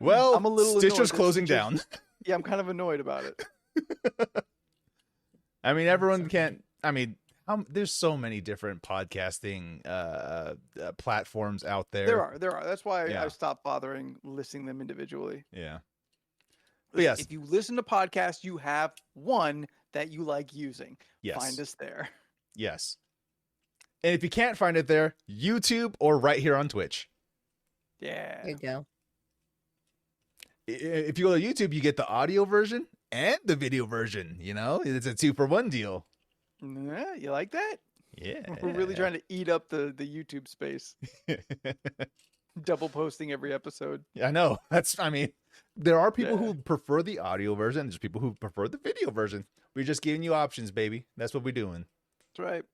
A: Well,
C: I'm a little
A: Stitcher's
C: annoyed that
A: closing
C: Stitcher's-
A: down.
C: Yeah, I'm kind of annoyed about it.
A: I mean, everyone can't. I mean, there's so many different podcasting platforms out there.
C: There are. That's why
A: Yeah.
C: I stopped bothering listing them individually.
A: Yeah. But yes,
C: If you listen to podcasts, you have one that you like using.
A: yes,
C: Find us there.
A: yes. And if you can't find it there, YouTube or right here on Twitch.
C: Yeah.
B: There you go.
A: If you go to YouTube, you get the audio version and the video version. You know, it's a 2-for-1 deal.
C: Yeah, you like that?
A: Yeah.
C: We're really trying to eat up the YouTube space. Double posting every episode.
A: I know. I mean, there are people
C: Yeah.
A: who prefer the audio version. There's people who prefer the video version. We're just giving you options, baby. That's what we're doing.
C: That's right.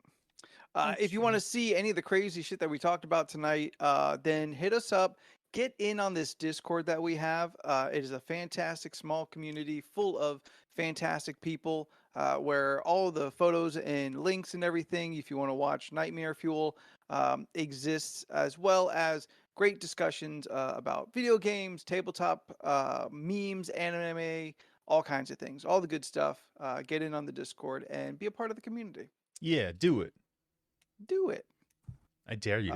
C: If you want to see any of the crazy shit that we talked about tonight, then hit us up. Get in on this Discord that we have. It is a fantastic small community full of fantastic people where all the photos and links and everything, if you want to watch Nightmare Fuel, exists, as well as great discussions about video games, tabletop, memes, anime, all kinds of things, all the good stuff. Get in on the Discord and be a part of the community.
A: Yeah, do it.
C: Do it.
A: I dare you.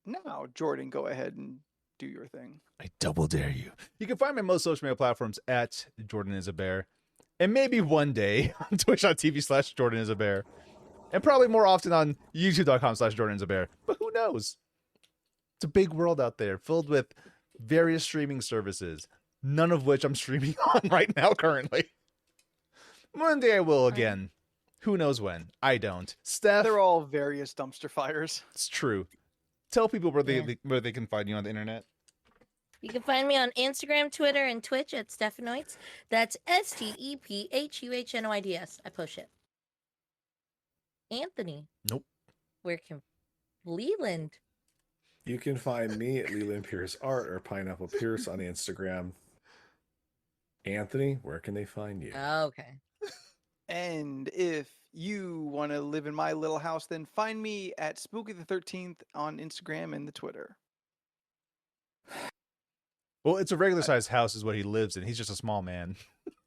C: Now, Jordan, go ahead and do your thing.
A: I double dare you. You can find me on most social media platforms at Jordan is a Bear. And maybe one day on twitch.tv/Jordan is a Bear. And probably more often on youtube.com/Jordan is a Bear. But who knows? It's a big world out there filled with various streaming services, none of which I'm streaming on right now currently. One day I will again. Who knows when? I don't. Steph,
C: They're all various dumpster fires.
A: it's true. Tell people where
B: Yeah.
A: they can find you on the internet.
B: You can find me on Instagram, Twitter, and Twitch at Stephanoids. That's STEPHUHNOIDS. I post it. Anthony.
A: Nope.
B: Where can Leland?
D: You can find me at Leland Pierce Art or Pineapple Pierce on Instagram. Anthony, where can they find you?
B: Okay.
C: And if you want to live in my little house, then find me at Spooky the 13th on Instagram and the Twitter.
A: Well, it's a regular sized house is what he lives in. He's just a small man.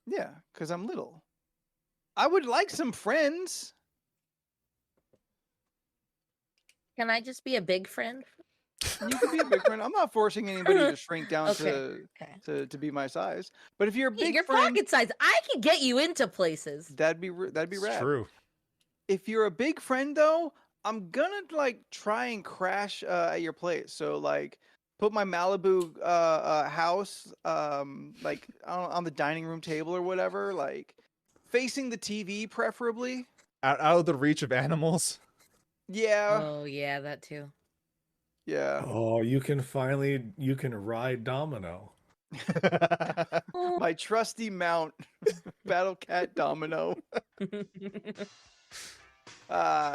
C: Yeah, because I'm little. I would like some friends.
B: Can I just be a big friend?
C: You can be a big friend. I'm not forcing anybody to shrink down
B: Okay.
C: to be my size. But if you're a
B: Hey,
C: big
B: your
C: friend,
B: pocket size. I can get you into places.
C: that'd be
A: It's
C: rad.
A: true.
C: If you're a big friend though, I'm gonna like try and crash at your place. So like put my Malibu house like on the dining room table or whatever, like facing the TV preferably.
A: Out of the reach of animals.
C: Yeah.
B: Oh yeah, that too.
C: Yeah.
D: Oh, you can ride Domino.
C: My trusty mount, Battle Cat Domino.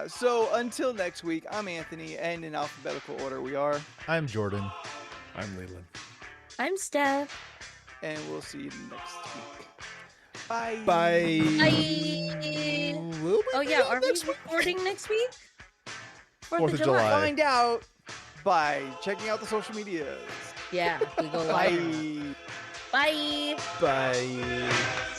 C: So until next week, I'm Anthony, and in alphabetical order we are,
A: I'm Jordan.
D: I'm Leland.
B: I'm Steph.
C: and we'll see you next week. Bye.
A: Bye.
B: Bye.
A: Will we
B: Oh
A: be
B: yeah,
A: on
B: are we
A: next week?
B: recording next week?
A: 4th of July.
C: Find out by checking out the social medias.
B: Yeah, we go live.
C: Bye.
B: Bye.
A: Bye.